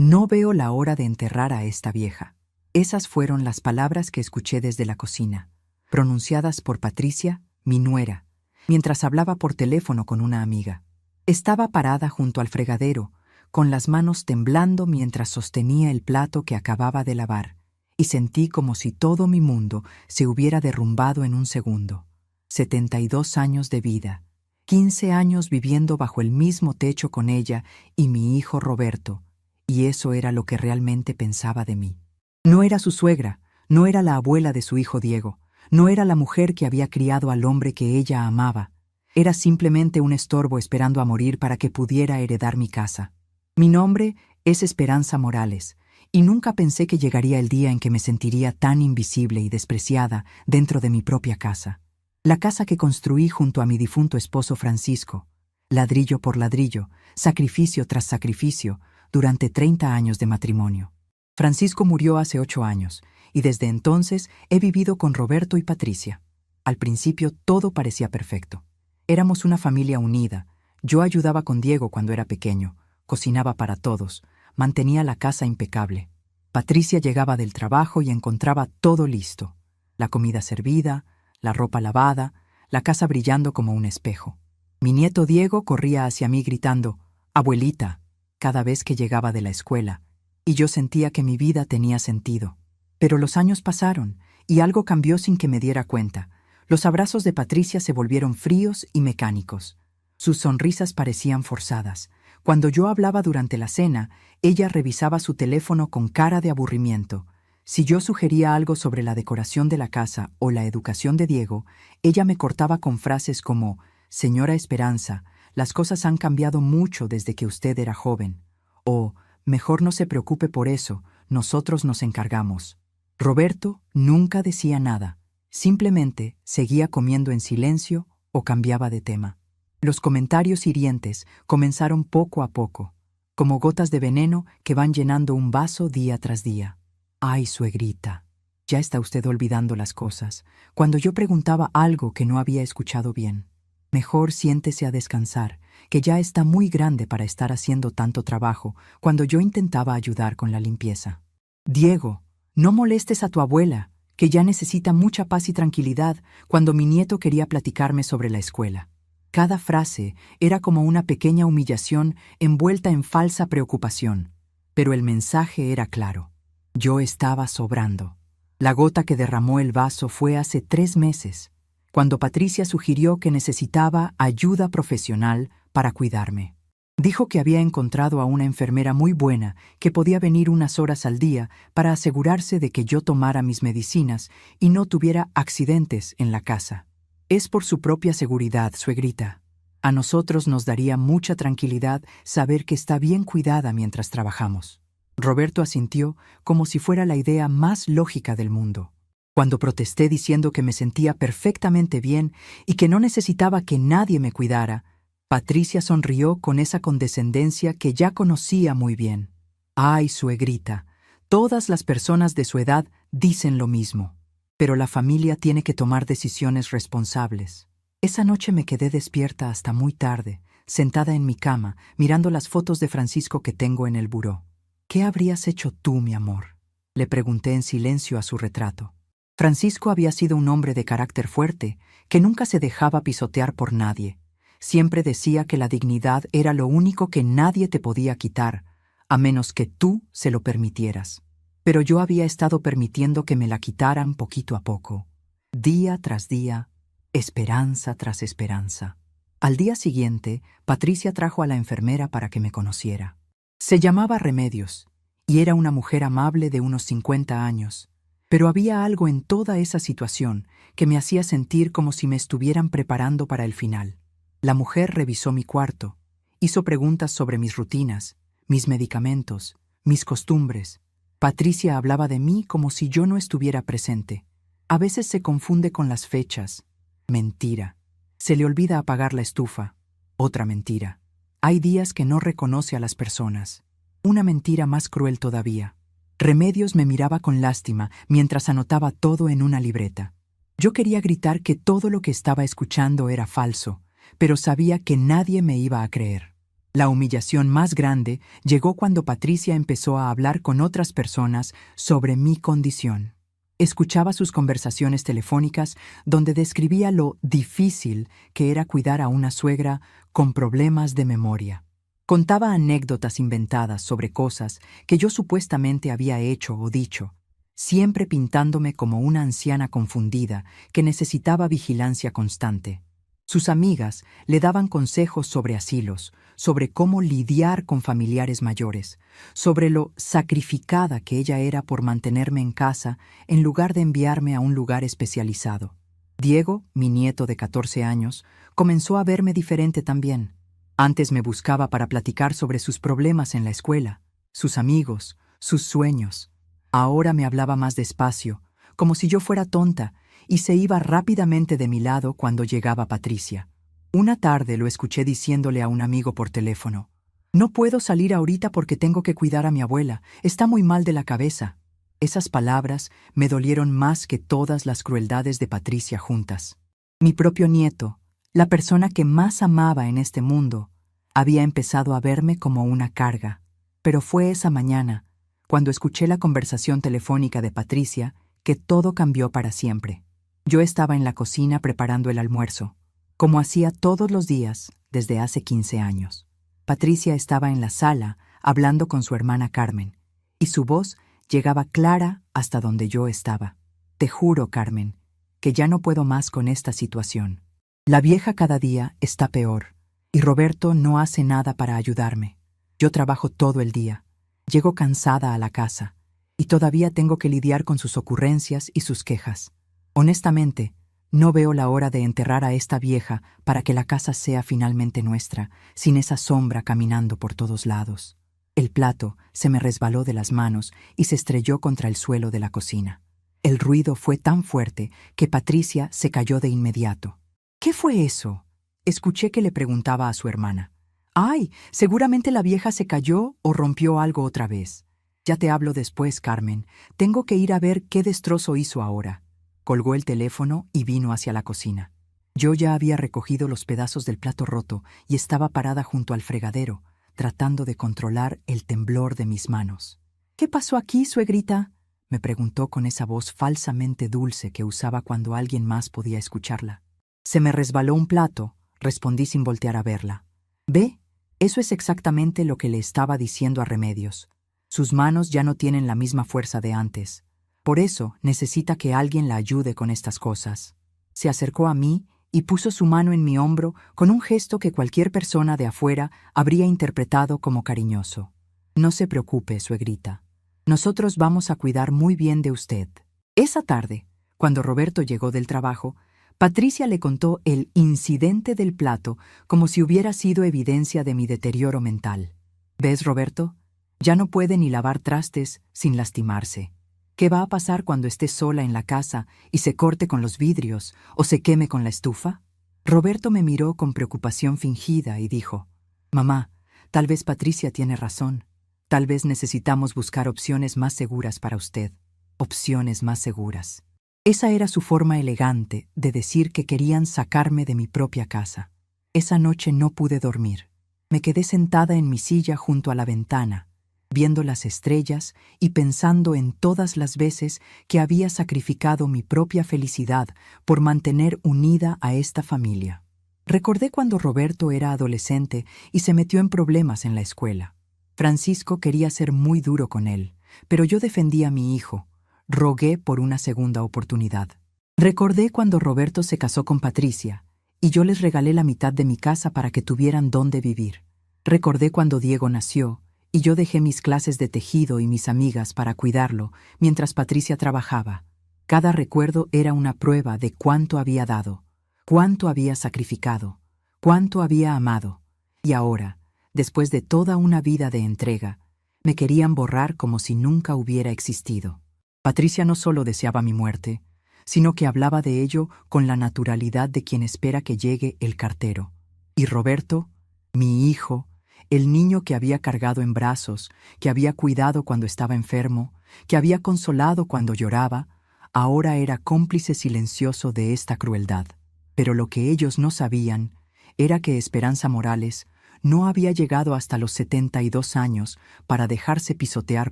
No veo la hora de enterrar a esta vieja. Esas fueron las palabras que escuché desde la cocina, pronunciadas por Patricia, mi nuera, mientras hablaba por teléfono con una amiga. Estaba parada junto al fregadero, con las manos temblando mientras sostenía el plato que acababa de lavar, y sentí como si todo mi mundo se hubiera derrumbado en un segundo. 72 años de vida, 15 años viviendo bajo el mismo techo con ella y mi hijo Roberto, y eso era lo que realmente pensaba de mí. No era su suegra, no era la abuela de su hijo Diego, no era la mujer que había criado al hombre que ella amaba. Era simplemente un estorbo esperando a morir para que pudiera heredar mi casa. Mi nombre es Esperanza Morales, y nunca pensé que llegaría el día en que me sentiría tan invisible y despreciada dentro de mi propia casa. La casa que construí junto a mi difunto esposo Francisco, ladrillo por ladrillo, sacrificio tras sacrificio, durante 30 años de matrimonio. Francisco murió hace 8 años, y desde entonces he vivido con Roberto y Patricia. Al principio todo parecía perfecto. Éramos una familia unida. Yo ayudaba con Diego cuando era pequeño, cocinaba para todos, mantenía la casa impecable. Patricia llegaba del trabajo y encontraba todo listo. La comida servida, la ropa lavada, la casa brillando como un espejo. Mi nieto Diego corría hacia mí gritando, «Abuelita», cada vez que llegaba de la escuela, y yo sentía que mi vida tenía sentido. Pero los años pasaron, y algo cambió sin que me diera cuenta. Los abrazos de Patricia se volvieron fríos y mecánicos. Sus sonrisas parecían forzadas. Cuando yo hablaba durante la cena, ella revisaba su teléfono con cara de aburrimiento. Si yo sugería algo sobre la decoración de la casa o la educación de Diego, ella me cortaba con frases como, «Señora Esperanza, las cosas han cambiado mucho desde que usted era joven», o «Mejor no se preocupe por eso, nosotros nos encargamos». Roberto nunca decía nada, simplemente seguía comiendo en silencio o cambiaba de tema. Los comentarios hirientes comenzaron poco a poco, como gotas de veneno que van llenando un vaso día tras día. «Ay, suegrita, ya está usted olvidando las cosas», cuando yo preguntaba algo que no había escuchado bien. «Mejor siéntese a descansar, que ya está muy grande para estar haciendo tanto trabajo», cuando yo intentaba ayudar con la limpieza. «Diego, no molestes a tu abuela, que ya necesita mucha paz y tranquilidad», cuando mi nieto quería platicarme sobre la escuela. Cada frase era como una pequeña humillación envuelta en falsa preocupación, pero el mensaje era claro. Yo estaba sobrando. La gota que derramó el vaso fue hace 3 meses, cuando Patricia sugirió que necesitaba ayuda profesional para cuidarme. Dijo que había encontrado a una enfermera muy buena que podía venir unas horas al día para asegurarse de que yo tomara mis medicinas y no tuviera accidentes en la casa. «Es por su propia seguridad, suegrita. A nosotros nos daría mucha tranquilidad saber que está bien cuidada mientras trabajamos». Roberto asintió como si fuera la idea más lógica del mundo. Cuando protesté diciendo que me sentía perfectamente bien y que no necesitaba que nadie me cuidara, Patricia sonrió con esa condescendencia que ya conocía muy bien. «Ay, suegrita, todas las personas de su edad dicen lo mismo, pero la familia tiene que tomar decisiones responsables». Esa noche me quedé despierta hasta muy tarde, sentada en mi cama, mirando las fotos de Francisco que tengo en el buró. «¿Qué habrías hecho tú, mi amor?», le pregunté en silencio a su retrato. Francisco había sido un hombre de carácter fuerte, que nunca se dejaba pisotear por nadie. Siempre decía que la dignidad era lo único que nadie te podía quitar, a menos que tú se lo permitieras. Pero yo había estado permitiendo que me la quitaran poquito a poco, día tras día, esperanza tras esperanza. Al día siguiente, Patricia trajo a la enfermera para que me conociera. Se llamaba Remedios, y era una mujer amable de unos 50 años. Pero había algo en toda esa situación que me hacía sentir como si me estuvieran preparando para el final. La mujer revisó mi cuarto, hizo preguntas sobre mis rutinas, mis medicamentos, mis costumbres. Patricia hablaba de mí como si yo no estuviera presente. A veces se confunde con las fechas. Mentira. Se le olvida apagar la estufa. Otra mentira. Hay días que no reconoce a las personas. Una mentira más cruel todavía. Remedios me miraba con lástima mientras anotaba todo en una libreta. Yo quería gritar que todo lo que estaba escuchando era falso, pero sabía que nadie me iba a creer. La humillación más grande llegó cuando Patricia empezó a hablar con otras personas sobre mi condición. Escuchaba sus conversaciones telefónicas donde describía lo difícil que era cuidar a una suegra con problemas de memoria. Contaba anécdotas inventadas sobre cosas que yo supuestamente había hecho o dicho, siempre pintándome como una anciana confundida que necesitaba vigilancia constante. Sus amigas le daban consejos sobre asilos, sobre cómo lidiar con familiares mayores, sobre lo sacrificada que ella era por mantenerme en casa en lugar de enviarme a un lugar especializado. Diego, mi nieto de 14 años, comenzó a verme diferente también. Antes me buscaba para platicar sobre sus problemas en la escuela, sus amigos, sus sueños. Ahora me hablaba más despacio, como si yo fuera tonta, y se iba rápidamente de mi lado cuando llegaba Patricia. Una tarde lo escuché diciéndole a un amigo por teléfono: «No puedo salir ahorita porque tengo que cuidar a mi abuela, está muy mal de la cabeza». Esas palabras me dolieron más que todas las crueldades de Patricia juntas. Mi propio nieto, la persona que más amaba en este mundo, había empezado a verme como una carga. Pero fue esa mañana, cuando escuché la conversación telefónica de Patricia, que todo cambió para siempre. Yo estaba en la cocina preparando el almuerzo, como hacía todos los días desde hace 15 años. Patricia estaba en la sala hablando con su hermana Carmen, y su voz llegaba clara hasta donde yo estaba. «Te juro, Carmen, que ya no puedo más con esta situación. La vieja cada día está peor, y Roberto no hace nada para ayudarme. Yo trabajo todo el día, llego cansada a la casa, y todavía tengo que lidiar con sus ocurrencias y sus quejas. Honestamente, no veo la hora de enterrar a esta vieja para que la casa sea finalmente nuestra, sin esa sombra caminando por todos lados». El plato se me resbaló de las manos y se estrelló contra el suelo de la cocina. El ruido fue tan fuerte que Patricia se cayó de inmediato. «¿Qué fue eso?», escuché que le preguntaba a su hermana. «Ay, seguramente la vieja se cayó o rompió algo otra vez. Ya te hablo después, Carmen. Tengo que ir a ver qué destrozo hizo ahora». Colgó el teléfono y vino hacia la cocina. Yo ya había recogido los pedazos del plato roto y estaba parada junto al fregadero, tratando de controlar el temblor de mis manos. «¿Qué pasó aquí, suegrita?», me preguntó con esa voz falsamente dulce que usaba cuando alguien más podía escucharla. «Se me resbaló un plato», respondí sin voltear a verla. «¿Ve? Eso es exactamente lo que le estaba diciendo a Remedios. Sus manos ya no tienen la misma fuerza de antes. Por eso necesita que alguien la ayude con estas cosas». Se acercó a mí y puso su mano en mi hombro con un gesto que cualquier persona de afuera habría interpretado como cariñoso. «No se preocupe, suegrita. Nosotros vamos a cuidar muy bien de usted». Esa tarde, cuando Roberto llegó del trabajo, Patricia le contó el incidente del plato como si hubiera sido evidencia de mi deterioro mental. «¿Ves, Roberto? Ya no puede ni lavar trastes sin lastimarse. ¿Qué va a pasar cuando esté sola en la casa y se corte con los vidrios o se queme con la estufa?» Roberto me miró con preocupación fingida y dijo: «Mamá, tal vez Patricia tiene razón. Tal vez necesitamos buscar opciones más seguras para usted. Opciones más seguras». Esa era su forma elegante de decir que querían sacarme de mi propia casa. Esa noche no pude dormir. Me quedé sentada en mi silla junto a la ventana, viendo las estrellas y pensando en todas las veces que había sacrificado mi propia felicidad por mantener unida a esta familia. Recordé cuando Roberto era adolescente y se metió en problemas en la escuela. Francisco quería ser muy duro con él, pero yo defendí a mi hijo. Rogué por una segunda oportunidad. Recordé cuando Roberto se casó con Patricia y yo les regalé la mitad de mi casa para que tuvieran dónde vivir. Recordé cuando Diego nació y yo dejé mis clases de tejido y mis amigas para cuidarlo mientras Patricia trabajaba. Cada recuerdo era una prueba de cuánto había dado, cuánto había sacrificado, cuánto había amado. Y ahora, después de toda una vida de entrega, me querían borrar como si nunca hubiera existido. Patricia no solo deseaba mi muerte, sino que hablaba de ello con la naturalidad de quien espera que llegue el cartero. Y Roberto, mi hijo, el niño que había cargado en brazos, que había cuidado cuando estaba enfermo, que había consolado cuando lloraba, ahora era cómplice silencioso de esta crueldad. Pero lo que ellos no sabían era que Esperanza Morales no había llegado hasta los 72 años para dejarse pisotear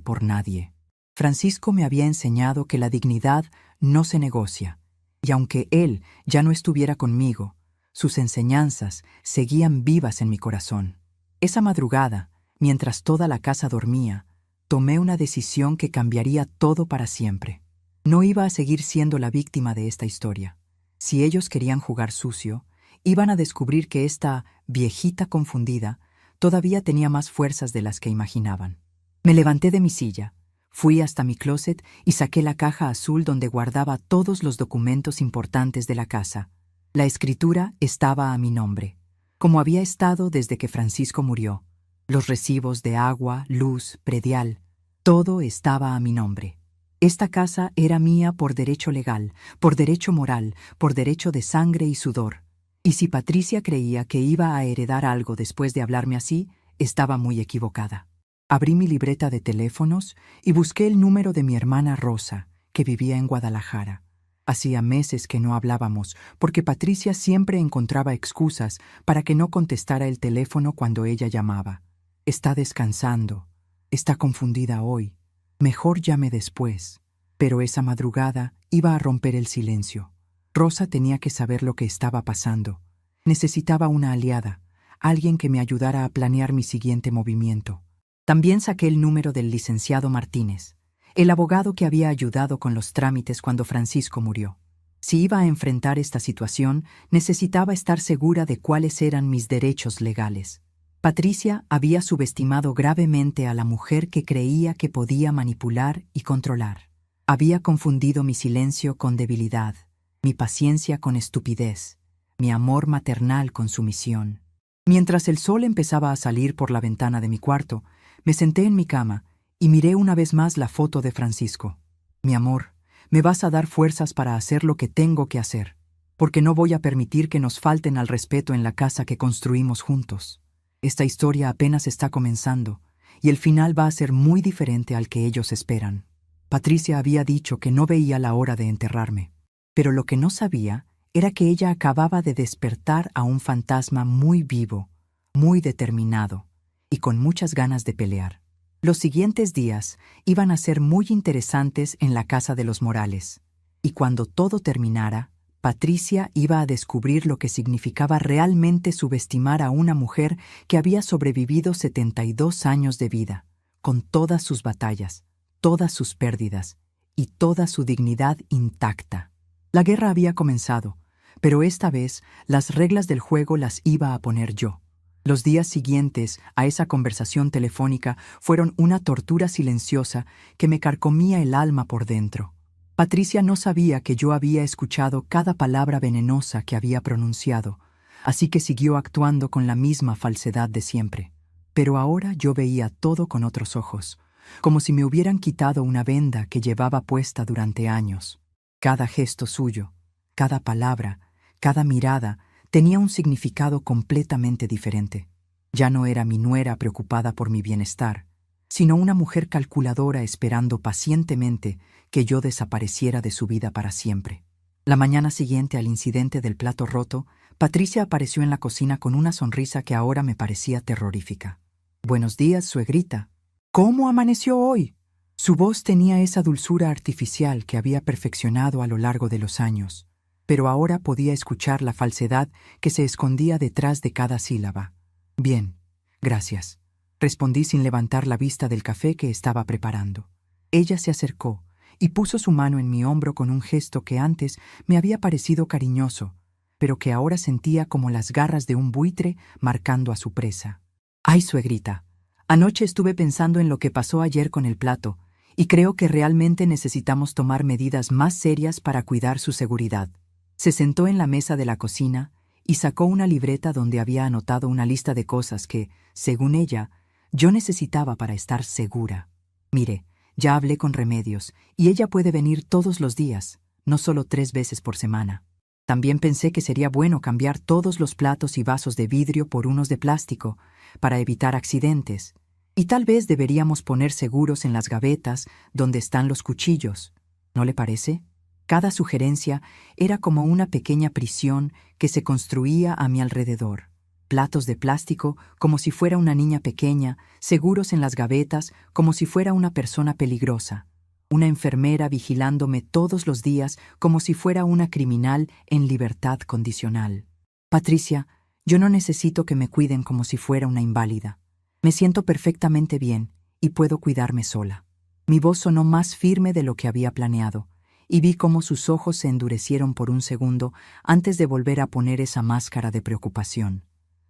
por nadie. Francisco me había enseñado que la dignidad no se negocia, y aunque él ya no estuviera conmigo, sus enseñanzas seguían vivas en mi corazón. Esa madrugada, mientras toda la casa dormía, tomé una decisión que cambiaría todo para siempre. No iba a seguir siendo la víctima de esta historia. Si ellos querían jugar sucio, iban a descubrir que esta viejita confundida todavía tenía más fuerzas de las que imaginaban. Me levanté de mi silla, fui hasta mi closet y saqué la caja azul donde guardaba todos los documentos importantes de la casa. La escritura estaba a mi nombre, como había estado desde que Francisco murió. Los recibos de agua, luz, predial, todo estaba a mi nombre. Esta casa era mía por derecho legal, por derecho moral, por derecho de sangre y sudor. Y si Patricia creía que iba a heredar algo después de hablarme así, estaba muy equivocada. Abrí mi libreta de teléfonos y busqué el número de mi hermana Rosa, que vivía en Guadalajara. Hacía meses que no hablábamos, porque Patricia siempre encontraba excusas para que no contestara el teléfono cuando ella llamaba. Está descansando, está confundida hoy, mejor llame después. Pero esa madrugada iba a romper el silencio. Rosa tenía que saber lo que estaba pasando. Necesitaba una aliada, alguien que me ayudara a planear mi siguiente movimiento. También saqué el número del licenciado Martínez, el abogado que había ayudado con los trámites cuando Francisco murió. Si iba a enfrentar esta situación, necesitaba estar segura de cuáles eran mis derechos legales. Patricia había subestimado gravemente a la mujer que creía que podía manipular y controlar. Había confundido mi silencio con debilidad, mi paciencia con estupidez, mi amor maternal con sumisión. Mientras el sol empezaba a salir por la ventana de mi cuarto, me senté en mi cama y miré una vez más la foto de Francisco. Mi amor, me vas a dar fuerzas para hacer lo que tengo que hacer, porque no voy a permitir que nos falten al respeto en la casa que construimos juntos. Esta historia apenas está comenzando, y el final va a ser muy diferente al que ellos esperan. Patricia había dicho que no veía la hora de enterrarme, pero lo que no sabía era que ella acababa de despertar a un fantasma muy vivo, muy determinado, y con muchas ganas de pelear. Los siguientes días iban a ser muy interesantes en la casa de los Morales, y cuando todo terminara, Patricia iba a descubrir lo que significaba realmente subestimar a una mujer que había sobrevivido 72 años de vida, con todas sus batallas, todas sus pérdidas y toda su dignidad intacta. La guerra había comenzado, pero esta vez las reglas del juego las iba a poner yo. Los días siguientes a esa conversación telefónica fueron una tortura silenciosa que me carcomía el alma por dentro. Patricia no sabía que yo había escuchado cada palabra venenosa que había pronunciado, así que siguió actuando con la misma falsedad de siempre. Pero ahora yo veía todo con otros ojos, como si me hubieran quitado una venda que llevaba puesta durante años. Cada gesto suyo, cada palabra, cada mirada tenía un significado completamente diferente. Ya no era mi nuera preocupada por mi bienestar, sino una mujer calculadora esperando pacientemente que yo desapareciera de su vida para siempre. La mañana siguiente al incidente del plato roto, Patricia apareció en la cocina con una sonrisa que ahora me parecía terrorífica. «Buenos días, suegrita. ¿Cómo amaneció hoy?» Su voz tenía esa dulzura artificial que había perfeccionado a lo largo de los años, pero ahora podía escuchar la falsedad que se escondía detrás de cada sílaba. «Bien, gracias», respondí sin levantar la vista del café que estaba preparando. Ella se acercó y puso su mano en mi hombro con un gesto que antes me había parecido cariñoso, pero que ahora sentía como las garras de un buitre marcando a su presa. «Ay, suegrita, anoche estuve pensando en lo que pasó ayer con el plato, y creo que realmente necesitamos tomar medidas más serias para cuidar su seguridad». Se sentó en la mesa de la cocina y sacó una libreta donde había anotado una lista de cosas que, según ella, yo necesitaba para estar segura. «Mire, ya hablé con Remedios, y ella puede venir todos los días, no solo 3 veces por semana. También pensé que sería bueno cambiar todos los platos y vasos de vidrio por unos de plástico, para evitar accidentes. Y tal vez deberíamos poner seguros en las gavetas donde están los cuchillos. ¿No le parece?» Cada sugerencia era como una pequeña prisión que se construía a mi alrededor. platos de plástico como si fuera una niña pequeña, seguros en las gavetas como si fuera una persona peligrosa. Una enfermera vigilándome todos los días como si fuera una criminal en libertad condicional. Patricia, yo no necesito que me cuiden como si fuera una inválida. Me siento perfectamente bien y puedo cuidarme sola. Mi voz sonó más firme de lo que había planeado, y vi cómo sus ojos se endurecieron por un segundo antes de volver a poner esa máscara de preocupación.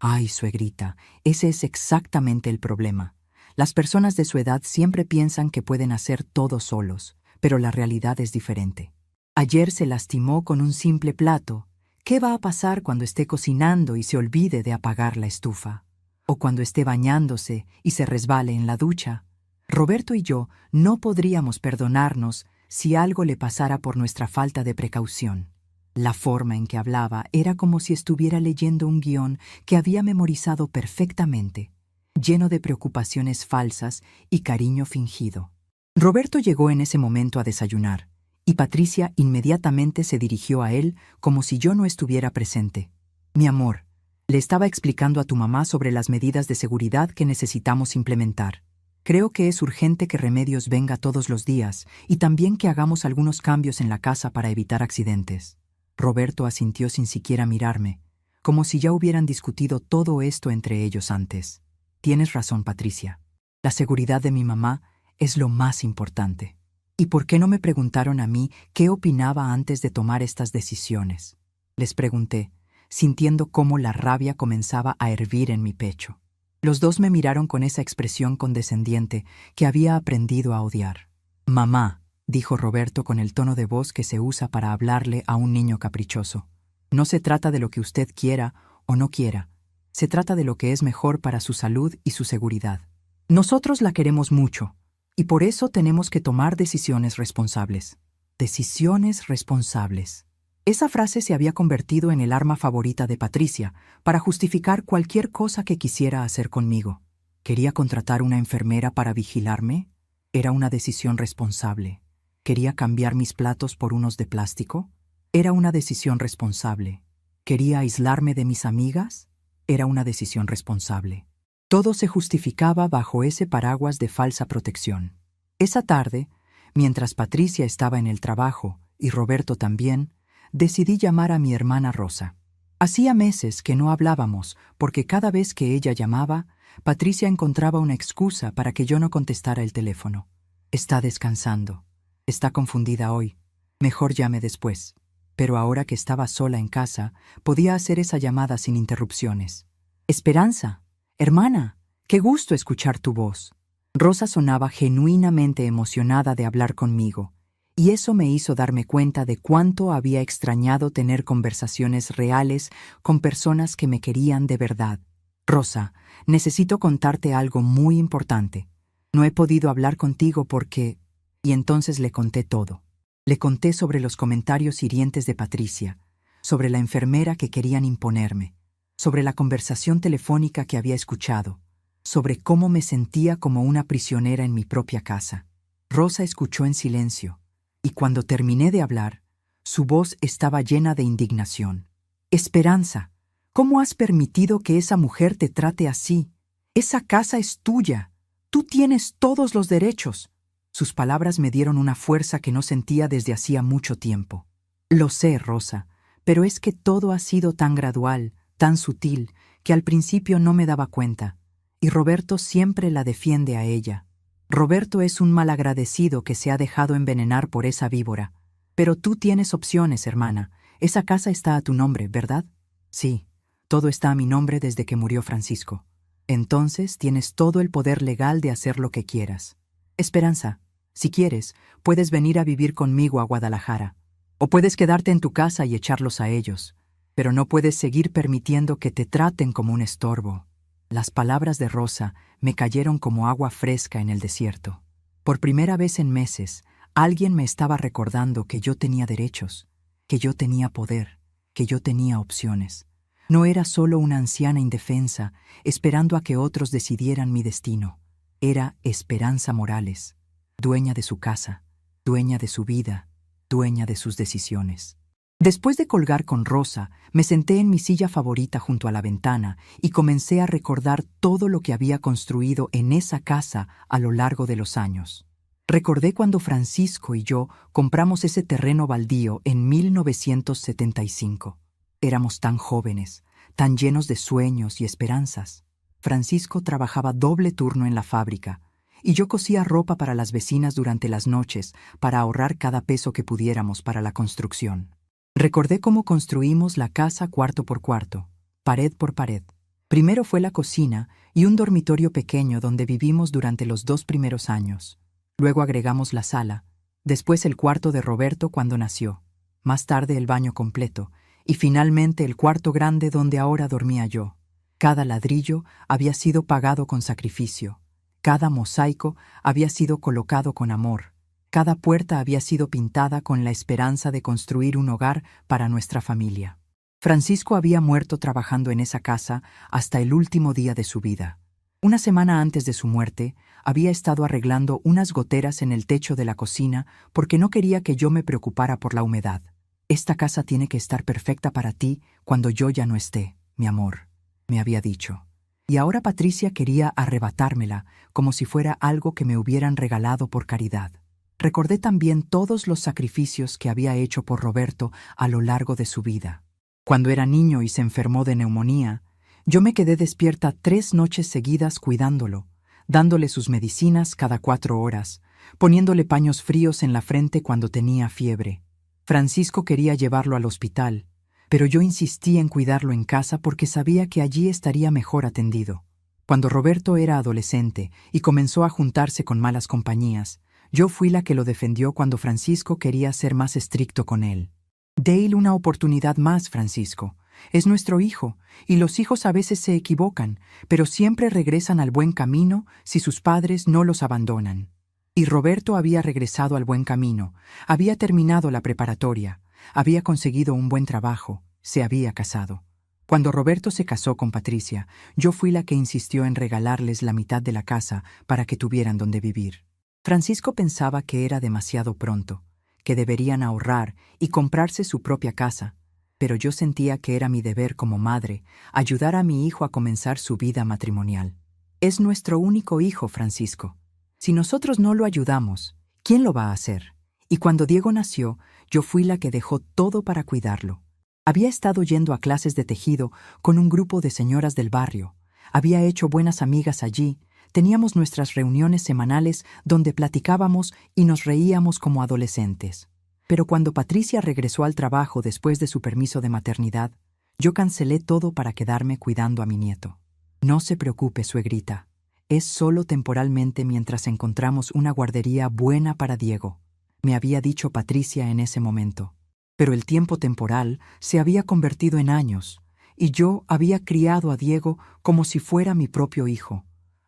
Ay, suegrita, ese es exactamente el problema. Las personas de su edad siempre piensan que pueden hacer todo solos, pero la realidad es diferente. Ayer se lastimó con un simple plato. ¿Qué va a pasar cuando esté cocinando y se olvide de apagar la estufa? ¿O cuando esté bañándose y se resbale en la ducha? Roberto y yo no podríamos perdonarnos si algo le pasara por nuestra falta de precaución. La forma en que hablaba era como si estuviera leyendo un guión que había memorizado perfectamente, lleno de preocupaciones falsas y cariño fingido. Roberto llegó en ese momento a desayunar, y Patricia inmediatamente se dirigió a él como si yo no estuviera presente. Mi amor, le estaba explicando a tu mamá sobre las medidas de seguridad que necesitamos implementar. Creo que es urgente que Remedios venga todos los días y también que hagamos algunos cambios en la casa para evitar accidentes. Roberto asintió sin siquiera mirarme, como si ya hubieran discutido todo esto entre ellos antes. Tienes razón, Patricia. La seguridad de mi mamá es lo más importante. ¿Y por qué no me preguntaron a mí qué opinaba antes de tomar estas decisiones? Les pregunté, sintiendo cómo la rabia comenzaba a hervir en mi pecho. Los dos me miraron con esa expresión condescendiente que había aprendido a odiar. Mamá, dijo Roberto con el tono de voz que se usa para hablarle a un niño caprichoso. No se trata de lo que usted quiera o no quiera. Se trata de lo que es mejor para su salud y su seguridad. Nosotros la queremos mucho, y por eso tenemos que tomar decisiones responsables. Decisiones responsables. Esa frase se había convertido en el arma favorita de Patricia para justificar cualquier cosa que quisiera hacer conmigo. ¿Quería contratar una enfermera para vigilarme? Era una decisión responsable. ¿Quería cambiar mis platos por unos de plástico? Era una decisión responsable. ¿Quería aislarme de mis amigas? Era una decisión responsable. Todo se justificaba bajo ese paraguas de falsa protección. Esa tarde, mientras Patricia estaba en el trabajo y Roberto también, decidí llamar a mi hermana Rosa. Hacía meses que no hablábamos porque cada vez que ella llamaba, Patricia encontraba una excusa para que yo no contestara el teléfono. Está descansando. Está confundida hoy. Mejor llame después. Pero ahora que estaba sola en casa, podía hacer esa llamada sin interrupciones. Esperanza, hermana, qué gusto escuchar tu voz. Rosa sonaba genuinamente emocionada de hablar conmigo, y eso me hizo darme cuenta de cuánto había extrañado tener conversaciones reales con personas que me querían de verdad. Rosa, necesito contarte algo muy importante. No he podido hablar contigo porque... Y entonces le conté todo. Le conté sobre los comentarios hirientes de Patricia, sobre la enfermera que querían imponerme, sobre la conversación telefónica que había escuchado, sobre cómo me sentía como una prisionera en mi propia casa. Rosa escuchó en silencio, y cuando terminé de hablar, su voz estaba llena de indignación. Esperanza, ¿cómo has permitido que esa mujer te trate así? Esa casa es tuya. Tú tienes todos los derechos. Sus palabras me dieron una fuerza que no sentía desde hacía mucho tiempo. Lo sé, Rosa, pero es que todo ha sido tan gradual, tan sutil, que al principio no me daba cuenta. Y Roberto siempre la defiende a ella. Roberto es un malagradecido que se ha dejado envenenar por esa víbora. Pero tú tienes opciones, hermana. Esa casa está a tu nombre, ¿verdad? Sí, todo está a mi nombre desde que murió Francisco. Entonces tienes todo el poder legal de hacer lo que quieras. Esperanza, si quieres, puedes venir a vivir conmigo a Guadalajara. O puedes quedarte en tu casa y echarlos a ellos. Pero no puedes seguir permitiendo que te traten como un estorbo. Las palabras de Rosa me cayeron como agua fresca en el desierto. Por primera vez en meses, alguien me estaba recordando que yo tenía derechos, que yo tenía poder, que yo tenía opciones. No era solo una anciana indefensa, esperando a que otros decidieran mi destino. Era Esperanza Morales, dueña de su casa, dueña de su vida, dueña de sus decisiones. Después de colgar con Rosa, me senté en mi silla favorita junto a la ventana y comencé a recordar todo lo que había construido en esa casa a lo largo de los años. Recordé cuando Francisco y yo compramos ese terreno baldío en 1975. Éramos tan jóvenes, tan llenos de sueños y esperanzas. Francisco trabajaba doble turno en la fábrica y yo cosía ropa para las vecinas durante las noches para ahorrar cada peso que pudiéramos para la construcción. Recordé cómo construimos la casa cuarto por cuarto, pared por pared. Primero fue la cocina y un dormitorio pequeño donde vivimos durante los 2 primeros años. Luego agregamos la sala, después el cuarto de Roberto cuando nació, más tarde el baño completo y finalmente el cuarto grande donde ahora dormía yo. Cada ladrillo había sido pagado con sacrificio, cada mosaico había sido colocado con amor. Cada puerta había sido pintada con la esperanza de construir un hogar para nuestra familia. Francisco había muerto trabajando en esa casa hasta el último día de su vida. Una semana antes de su muerte, había estado arreglando unas goteras en el techo de la cocina porque no quería que yo me preocupara por la humedad. «Esta casa tiene que estar perfecta para ti cuando yo ya no esté, mi amor», me había dicho. Y ahora Patricia quería arrebatármela como si fuera algo que me hubieran regalado por caridad. Recordé también todos los sacrificios que había hecho por Roberto a lo largo de su vida. Cuando era niño y se enfermó de neumonía, yo me quedé despierta 3 noches seguidas cuidándolo, dándole sus medicinas cada 4 horas, poniéndole paños fríos en la frente cuando tenía fiebre. Francisco quería llevarlo al hospital, pero yo insistí en cuidarlo en casa porque sabía que allí estaría mejor atendido. Cuando Roberto era adolescente y comenzó a juntarse con malas compañías, yo fui la que lo defendió cuando Francisco quería ser más estricto con él. «Dale una oportunidad más, Francisco. Es nuestro hijo, y los hijos a veces se equivocan, pero siempre regresan al buen camino si sus padres no los abandonan». Y Roberto había regresado al buen camino, había terminado la preparatoria, había conseguido un buen trabajo, se había casado. Cuando Roberto se casó con Patricia, yo fui la que insistió en regalarles la mitad de la casa para que tuvieran donde vivir. Francisco pensaba que era demasiado pronto, que deberían ahorrar y comprarse su propia casa, pero yo sentía que era mi deber como madre ayudar a mi hijo a comenzar su vida matrimonial. «Es nuestro único hijo, Francisco. Si nosotros no lo ayudamos, ¿quién lo va a hacer?» Y cuando Diego nació, yo fui la que dejó todo para cuidarlo. Había estado yendo a clases de tejido con un grupo de señoras del barrio, había hecho buenas amigas allí. Teníamos nuestras reuniones semanales donde platicábamos y nos reíamos como adolescentes. Pero cuando Patricia regresó al trabajo después de su permiso de maternidad, yo cancelé todo para quedarme cuidando a mi nieto. «No se preocupe, suegrita. Es solo temporalmente mientras encontramos una guardería buena para Diego», me había dicho Patricia en ese momento. Pero el tiempo temporal se había convertido en años, y yo había criado a Diego como si fuera mi propio hijo.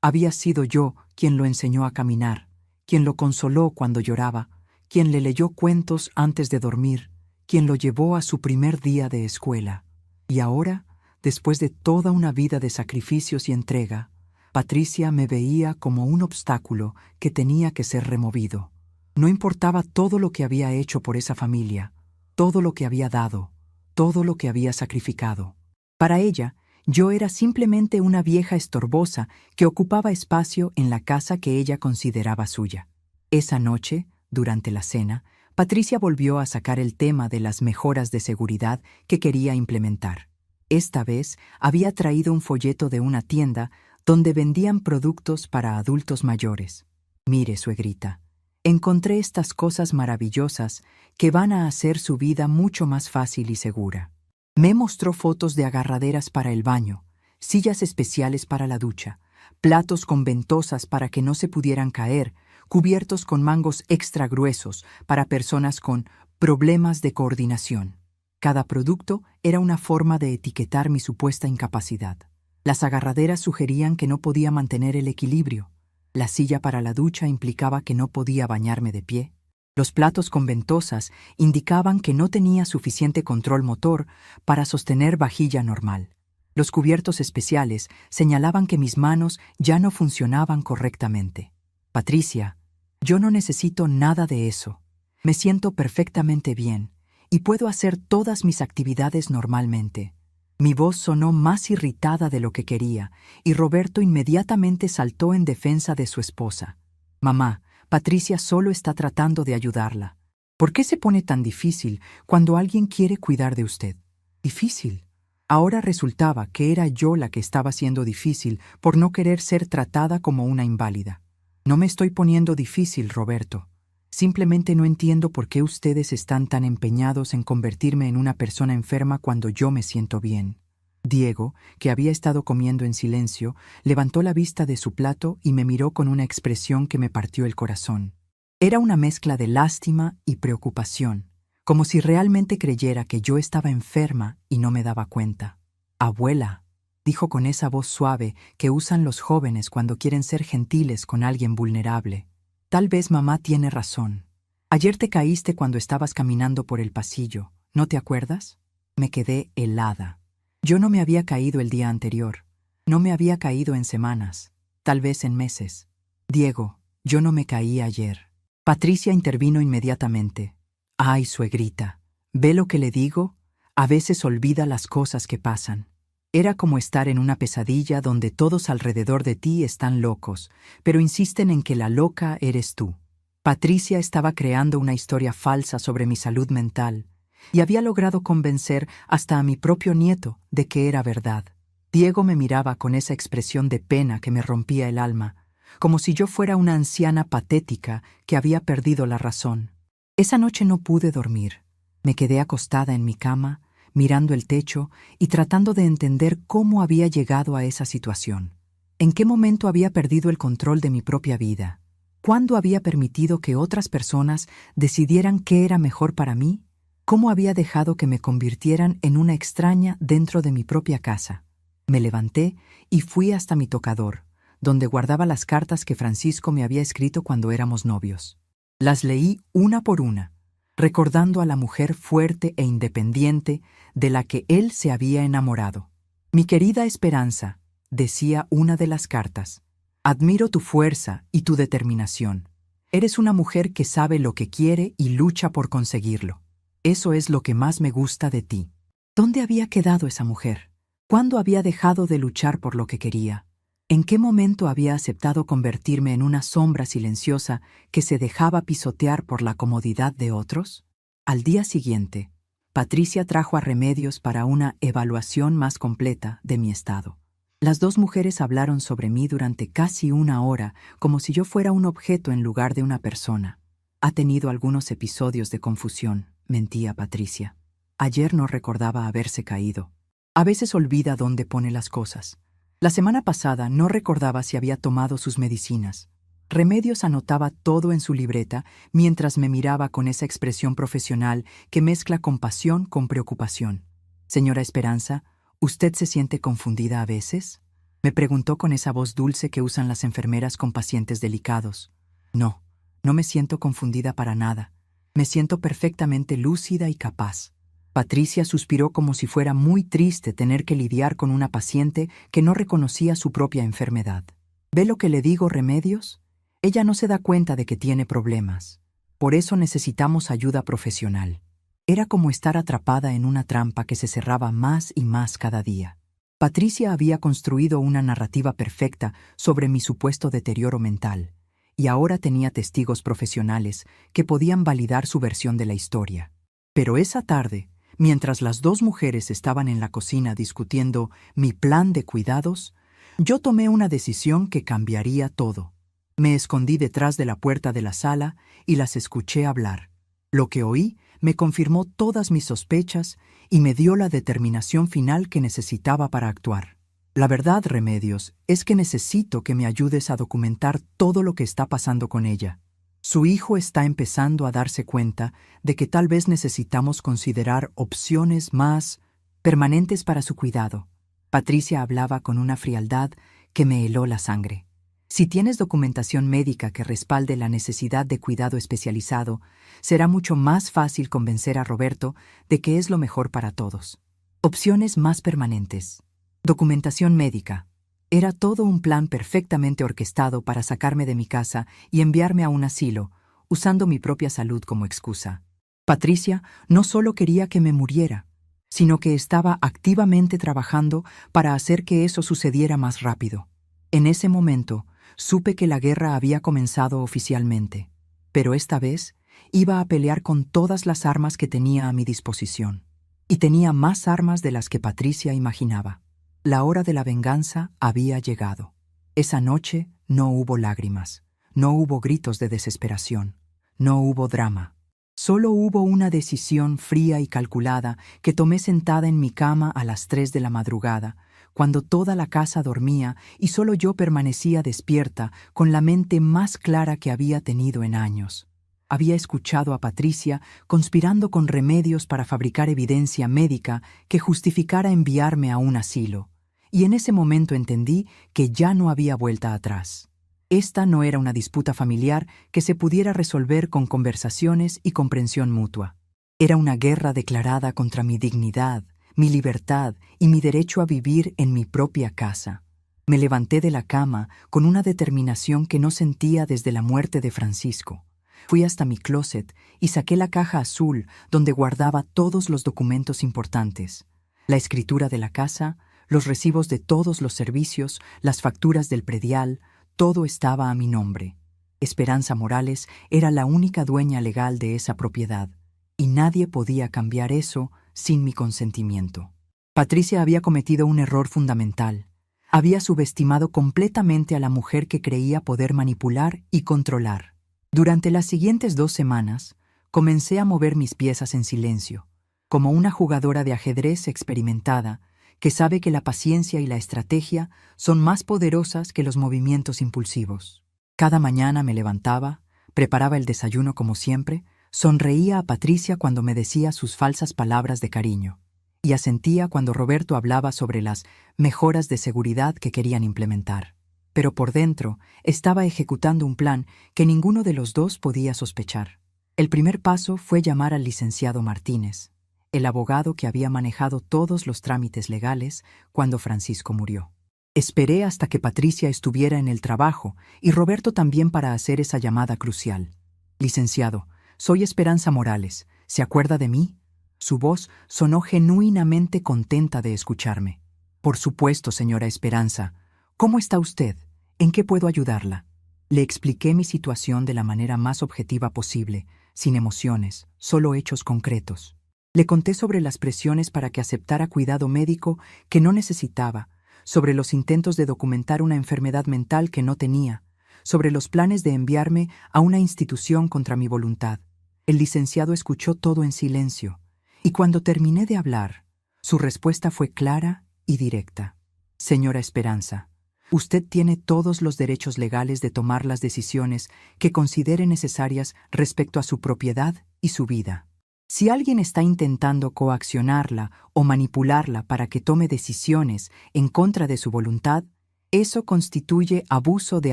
Había sido yo quien lo enseñó a caminar, quien lo consoló cuando lloraba, quien le leyó cuentos antes de dormir, quien lo llevó a su primer día de escuela. Y ahora, después de toda una vida de sacrificios y entrega, Patricia me veía como un obstáculo que tenía que ser removido. No importaba todo lo que había hecho por esa familia, todo lo que había dado, todo lo que había sacrificado. Para ella, yo era simplemente una vieja estorbosa que ocupaba espacio en la casa que ella consideraba suya. Esa noche, durante la cena, Patricia volvió a sacar el tema de las mejoras de seguridad que quería implementar. Esta vez había traído un folleto de una tienda donde vendían productos para adultos mayores. «Mire, suegrita, encontré estas cosas maravillosas que van a hacer su vida mucho más fácil y segura». Me mostró fotos de agarraderas para el baño, sillas especiales para la ducha, platos con ventosas para que no se pudieran caer, cubiertos con mangos extra gruesos para personas con problemas de coordinación. Cada producto era una forma de etiquetar mi supuesta incapacidad. Las agarraderas sugerían que no podía mantener el equilibrio. La silla para la ducha implicaba que no podía bañarme de pie. Los platos con ventosas indicaban que no tenía suficiente control motor para sostener vajilla normal. Los cubiertos especiales señalaban que mis manos ya no funcionaban correctamente. «Patricia, yo no necesito nada de eso. Me siento perfectamente bien y puedo hacer todas mis actividades normalmente. Mi voz sonó más irritada de lo que quería, y Roberto inmediatamente saltó en defensa de su esposa. Mamá, Patricia solo está tratando de ayudarla. ¿Por qué se pone tan difícil cuando alguien quiere cuidar de usted? ¿Difícil? Ahora resultaba que era yo la que estaba siendo difícil por no querer ser tratada como una inválida. No me estoy poniendo difícil, Roberto. Simplemente no entiendo por qué ustedes están tan empeñados en convertirme en una persona enferma cuando yo me siento bien. Diego, que había estado comiendo en silencio, levantó la vista de su plato y me miró con una expresión que me partió el corazón. Era una mezcla de lástima y preocupación, como si realmente creyera que yo estaba enferma y no me daba cuenta. «Abuela», dijo con esa voz suave que usan los jóvenes cuando quieren ser gentiles con alguien vulnerable. «Tal vez mamá tiene razón. Ayer te caíste cuando estabas caminando por el pasillo, ¿no te acuerdas?» Me quedé helada. Yo no me había caído el día anterior. No me había caído en semanas, tal vez en meses. «Diego, yo no me caí ayer». Patricia intervino inmediatamente. «Ay, suegrita, ¿ve lo que le digo? A veces olvida las cosas que pasan». Era como estar en una pesadilla donde todos alrededor de ti están locos, pero insisten en que la loca eres tú. Patricia estaba creando una historia falsa sobre mi salud mental y había logrado convencer hasta a mi propio nieto de que era verdad. Diego me miraba con esa expresión de pena que me rompía el alma, como si yo fuera una anciana patética que había perdido la razón. Esa noche no pude dormir. Me quedé acostada en mi cama, mirando el techo y tratando de entender cómo había llegado a esa situación. ¿En qué momento había perdido el control de mi propia vida? ¿Cuándo había permitido que otras personas decidieran qué era mejor para mí? ¿Cómo había dejado que me convirtieran en una extraña dentro de mi propia casa? Me levanté y fui hasta mi tocador, donde guardaba las cartas que Francisco me había escrito cuando éramos novios. Las leí una por una, recordando a la mujer fuerte e independiente de la que él se había enamorado. «Mi querida Esperanza», decía una de las cartas, «admiro tu fuerza y tu determinación. Eres una mujer que sabe lo que quiere y lucha por conseguirlo. Eso es lo que más me gusta de ti». ¿Dónde había quedado esa mujer? ¿Cuándo había dejado de luchar por lo que quería? ¿En qué momento había aceptado convertirme en una sombra silenciosa que se dejaba pisotear por la comodidad de otros? Al día siguiente, Patricia trajo a Remedios para una evaluación más completa de mi estado. Las dos mujeres hablaron sobre mí durante casi una hora, como si yo fuera un objeto en lugar de una persona. «Ha tenido algunos episodios de confusión», mentía Patricia. «Ayer no recordaba haberse caído. A veces olvida dónde pone las cosas. La semana pasada no recordaba si había tomado sus medicinas». Remedios anotaba todo en su libreta mientras me miraba con esa expresión profesional que mezcla compasión con preocupación. «Señora Esperanza, ¿usted se siente confundida a veces?», me preguntó con esa voz dulce que usan las enfermeras con pacientes delicados. «No, no me siento confundida para nada. Me siento perfectamente lúcida y capaz». Patricia suspiró como si fuera muy triste tener que lidiar con una paciente que no reconocía su propia enfermedad. «¿Ve lo que le digo, Remedios? Ella no se da cuenta de que tiene problemas. Por eso necesitamos ayuda profesional». Era como estar atrapada en una trampa que se cerraba más y más cada día. Patricia había construido una narrativa perfecta sobre mi supuesto deterioro mental, y ahora tenía testigos profesionales que podían validar su versión de la historia. Pero esa tarde, mientras las dos mujeres estaban en la cocina discutiendo mi plan de cuidados, yo tomé una decisión que cambiaría todo. Me escondí detrás de la puerta de la sala y las escuché hablar. Lo que oí me confirmó todas mis sospechas y me dio la determinación final que necesitaba para actuar. «La verdad, Remedios, es que necesito que me ayudes a documentar todo lo que está pasando con ella. Su hijo está empezando a darse cuenta de que tal vez necesitamos considerar opciones más permanentes para su cuidado». Patricia hablaba con una frialdad que me heló la sangre. «Si tienes documentación médica que respalde la necesidad de cuidado especializado, será mucho más fácil convencer a Roberto de que es lo mejor para todos. Opciones más permanentes. Documentación médica». Era todo un plan perfectamente orquestado para sacarme de mi casa y enviarme a un asilo, usando mi propia salud como excusa. Patricia no solo quería que me muriera, sino que estaba activamente trabajando para hacer que eso sucediera más rápido. En ese momento, supe que la guerra había comenzado oficialmente, pero esta vez iba a pelear con todas las armas que tenía a mi disposición. Y tenía más armas de las que Patricia imaginaba. La hora de la venganza había llegado. Esa noche no hubo lágrimas, no hubo gritos de desesperación, no hubo drama. Solo hubo una decisión fría y calculada que tomé sentada en mi cama a las 3 de la madrugada, cuando toda la casa dormía y solo yo permanecía despierta con la mente más clara que había tenido en años. Había escuchado a Patricia conspirando con remedios para fabricar evidencia médica que justificara enviarme a un asilo, y en ese momento entendí que ya no había vuelta atrás. Esta no era una disputa familiar que se pudiera resolver con conversaciones y comprensión mutua. Era una guerra declarada contra mi dignidad, mi libertad y mi derecho a vivir en mi propia casa. Me levanté de la cama con una determinación que no sentía desde la muerte de Francisco. Fui hasta mi closet y saqué la caja azul donde guardaba todos los documentos importantes: la escritura de la casa, los recibos de todos los servicios, las facturas del predial. Todo estaba a mi nombre. Esperanza Morales era la única dueña legal de esa propiedad, y nadie podía cambiar eso sin mi consentimiento. Patricia había cometido un error fundamental. Había subestimado completamente a la mujer que creía poder manipular y controlar. Durante las siguientes 2 semanas, comencé a mover mis piezas en silencio, como una jugadora de ajedrez experimentada que sabe que la paciencia y la estrategia son más poderosas que los movimientos impulsivos. Cada mañana me levantaba, preparaba el desayuno como siempre, sonreía a Patricia cuando me decía sus falsas palabras de cariño, y asentía cuando Roberto hablaba sobre las mejoras de seguridad que querían implementar. Pero por dentro estaba ejecutando un plan que ninguno de los dos podía sospechar. El primer paso fue llamar al licenciado Martínez, el abogado que había manejado todos los trámites legales cuando Francisco murió. Esperé hasta que Patricia estuviera en el trabajo y Roberto también para hacer esa llamada crucial. «Licenciado, soy Esperanza Morales. ¿Se acuerda de mí?» Su voz sonó genuinamente contenta de escucharme. «Por supuesto, señora Esperanza. ¿Cómo está usted? ¿En qué puedo ayudarla?» Le expliqué mi situación de la manera más objetiva posible, sin emociones, solo hechos concretos. Le conté sobre las presiones para que aceptara cuidado médico que no necesitaba, sobre los intentos de documentar una enfermedad mental que no tenía, sobre los planes de enviarme a una institución contra mi voluntad. El licenciado escuchó todo en silencio, y cuando terminé de hablar, su respuesta fue clara y directa. «Señora Esperanza, usted tiene todos los derechos legales de tomar las decisiones que considere necesarias respecto a su propiedad y su vida. Si alguien está intentando coaccionarla o manipularla para que tome decisiones en contra de su voluntad, eso constituye abuso de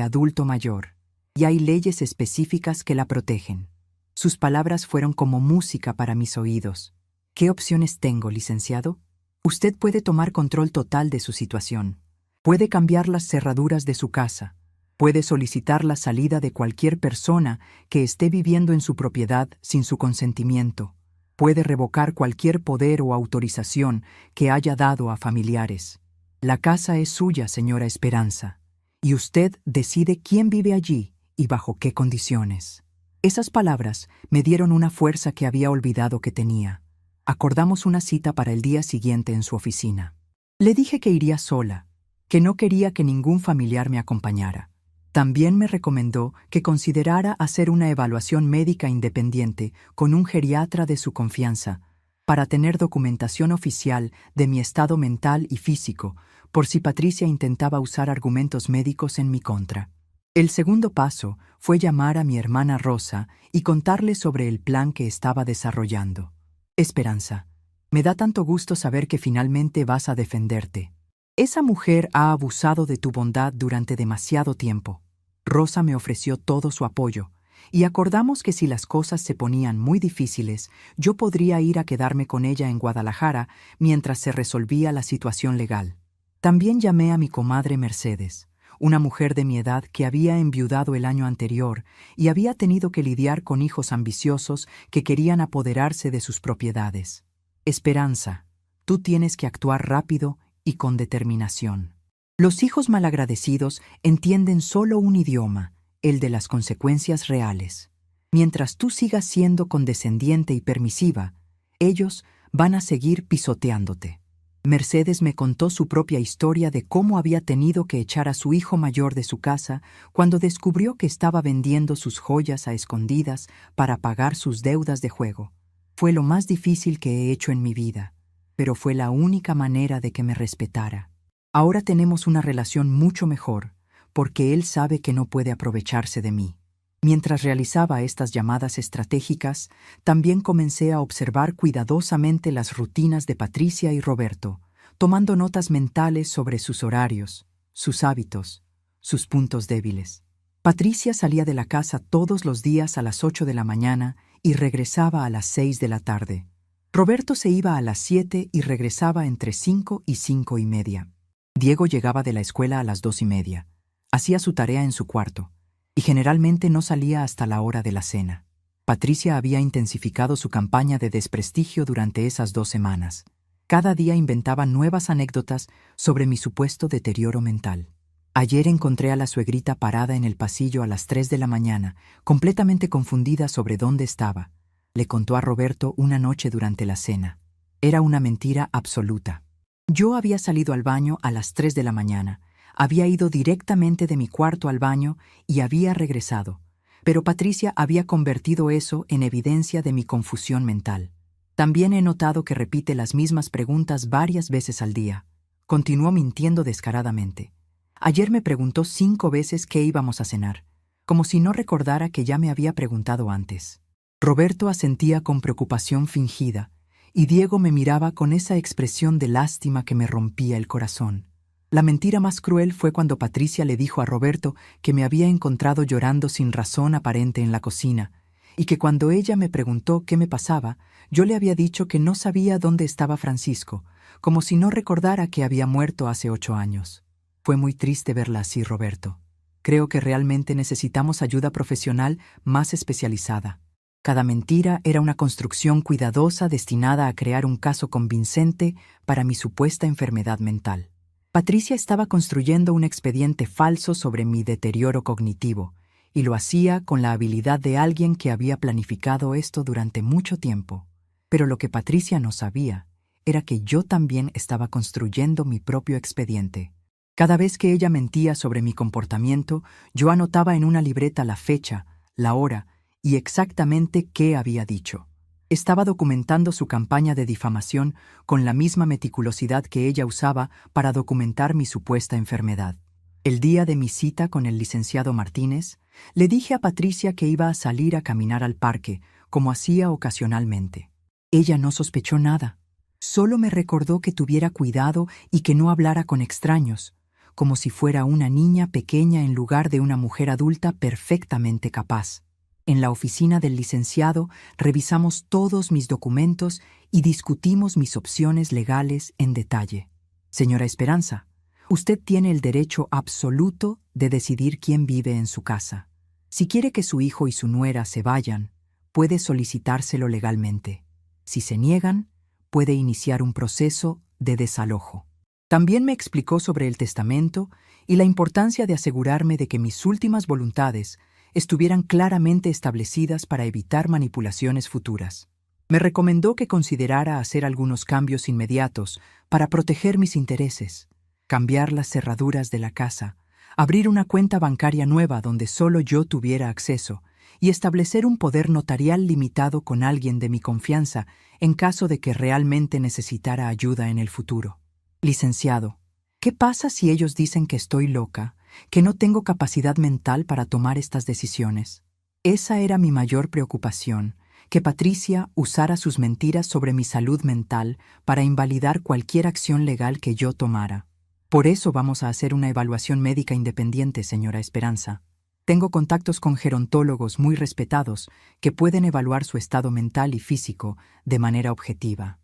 adulto mayor, y hay leyes específicas que la protegen». Sus palabras fueron como música para mis oídos. «¿Qué opciones tengo, licenciado? Usted puede tomar control total de su situación. Puede cambiar las cerraduras de su casa. Puede solicitar la salida de cualquier persona que esté viviendo en su propiedad sin su consentimiento. Puede revocar cualquier poder o autorización que haya dado a familiares. La casa es suya, señora Esperanza, y usted decide quién vive allí y bajo qué condiciones». Esas palabras me dieron una fuerza que había olvidado que tenía. Acordamos una cita para el día siguiente en su oficina. Le dije que iría sola, que no quería que ningún familiar me acompañara. También me recomendó que considerara hacer una evaluación médica independiente con un geriatra de su confianza para tener documentación oficial de mi estado mental y físico, por si Patricia intentaba usar argumentos médicos en mi contra. El segundo paso fue llamar a mi hermana Rosa y contarle sobre el plan que estaba desarrollando. «Esperanza, me da tanto gusto saber que finalmente vas a defenderte. Esa mujer ha abusado de tu bondad durante demasiado tiempo». Rosa me ofreció todo su apoyo, y acordamos que si las cosas se ponían muy difíciles, yo podría ir a quedarme con ella en Guadalajara mientras se resolvía la situación legal. También llamé a mi comadre Mercedes, una mujer de mi edad que había enviudado el año anterior y había tenido que lidiar con hijos ambiciosos que querían apoderarse de sus propiedades. Esperanza, tú tienes que actuar rápido y con determinación. Los hijos malagradecidos entienden solo un idioma, el de las consecuencias reales. Mientras tú sigas siendo condescendiente y permisiva, ellos van a seguir pisoteándote. Mercedes me contó su propia historia de cómo había tenido que echar a su hijo mayor de su casa cuando descubrió que estaba vendiendo sus joyas a escondidas para pagar sus deudas de juego. Fue lo más difícil que he hecho en mi vida, pero fue la única manera de que me respetara. Ahora tenemos una relación mucho mejor, porque él sabe que no puede aprovecharse de mí. Mientras realizaba estas llamadas estratégicas, también comencé a observar cuidadosamente las rutinas de Patricia y Roberto, tomando notas mentales sobre sus horarios, sus hábitos, sus puntos débiles. Patricia salía de la casa todos los días a las 8 de la mañana y regresaba a las 6 de la tarde. Roberto se iba a las 7 y regresaba entre 5 y 5:30. Diego llegaba de la escuela a las 2:30. Hacía su tarea en su cuarto y generalmente no salía hasta la hora de la cena. Patricia había intensificado su campaña de desprestigio durante esas 2 semanas. Cada día inventaba nuevas anécdotas sobre mi supuesto deterioro mental. Ayer encontré a la suegrita parada en el pasillo a las 3 de la mañana, completamente confundida sobre dónde estaba. Le contó a Roberto una noche durante la cena. Era una mentira absoluta. Yo había salido al baño a las 3 de la mañana. Había ido directamente de mi cuarto al baño y había regresado, pero Patricia había convertido eso en evidencia de mi confusión mental. También he notado que repite las mismas preguntas varias veces al día. Continuó mintiendo descaradamente. Ayer me preguntó 5 veces qué íbamos a cenar, como si no recordara que ya me había preguntado antes. Roberto asentía con preocupación fingida, y Diego me miraba con esa expresión de lástima que me rompía el corazón. La mentira más cruel fue cuando Patricia le dijo a Roberto que me había encontrado llorando sin razón aparente en la cocina, y que cuando ella me preguntó qué me pasaba, yo le había dicho que no sabía dónde estaba Francisco, como si no recordara que había muerto hace 8 años. Fue muy triste verla así, Roberto. Creo que realmente necesitamos ayuda profesional más especializada. Cada mentira era una construcción cuidadosa destinada a crear un caso convincente para mi supuesta enfermedad mental. Patricia estaba construyendo un expediente falso sobre mi deterioro cognitivo, y lo hacía con la habilidad de alguien que había planificado esto durante mucho tiempo. Pero lo que Patricia no sabía era que yo también estaba construyendo mi propio expediente. Cada vez que ella mentía sobre mi comportamiento, yo anotaba en una libreta la fecha, la hora y exactamente qué había dicho. Estaba documentando su campaña de difamación con la misma meticulosidad que ella usaba para documentar mi supuesta enfermedad. El día de mi cita con el licenciado Martínez, le dije a Patricia que iba a salir a caminar al parque, como hacía ocasionalmente. Ella no sospechó nada. Solo me recordó que tuviera cuidado y que no hablara con extraños, como si fuera una niña pequeña en lugar de una mujer adulta perfectamente capaz. En la oficina del licenciado revisamos todos mis documentos y discutimos mis opciones legales en detalle. Señora Esperanza, usted tiene el derecho absoluto de decidir quién vive en su casa. Si quiere que su hijo y su nuera se vayan, puede solicitárselo legalmente. Si se niegan, puede iniciar un proceso de desalojo. También me explicó sobre el testamento y la importancia de asegurarme de que mis últimas voluntades estuvieran claramente establecidas para evitar manipulaciones futuras. Me recomendó que considerara hacer algunos cambios inmediatos para proteger mis intereses, cambiar las cerraduras de la casa, abrir una cuenta bancaria nueva donde solo yo tuviera acceso y establecer un poder notarial limitado con alguien de mi confianza en caso de que realmente necesitara ayuda en el futuro. Licenciado, ¿qué pasa si ellos dicen que estoy loca, que no tengo capacidad mental para tomar estas decisiones? Esa era mi mayor preocupación, que Patricia usara sus mentiras sobre mi salud mental para invalidar cualquier acción legal que yo tomara. Por eso vamos a hacer una evaluación médica independiente, señora Esperanza. Tengo contactos con gerontólogos muy respetados que pueden evaluar su estado mental y físico de manera objetiva.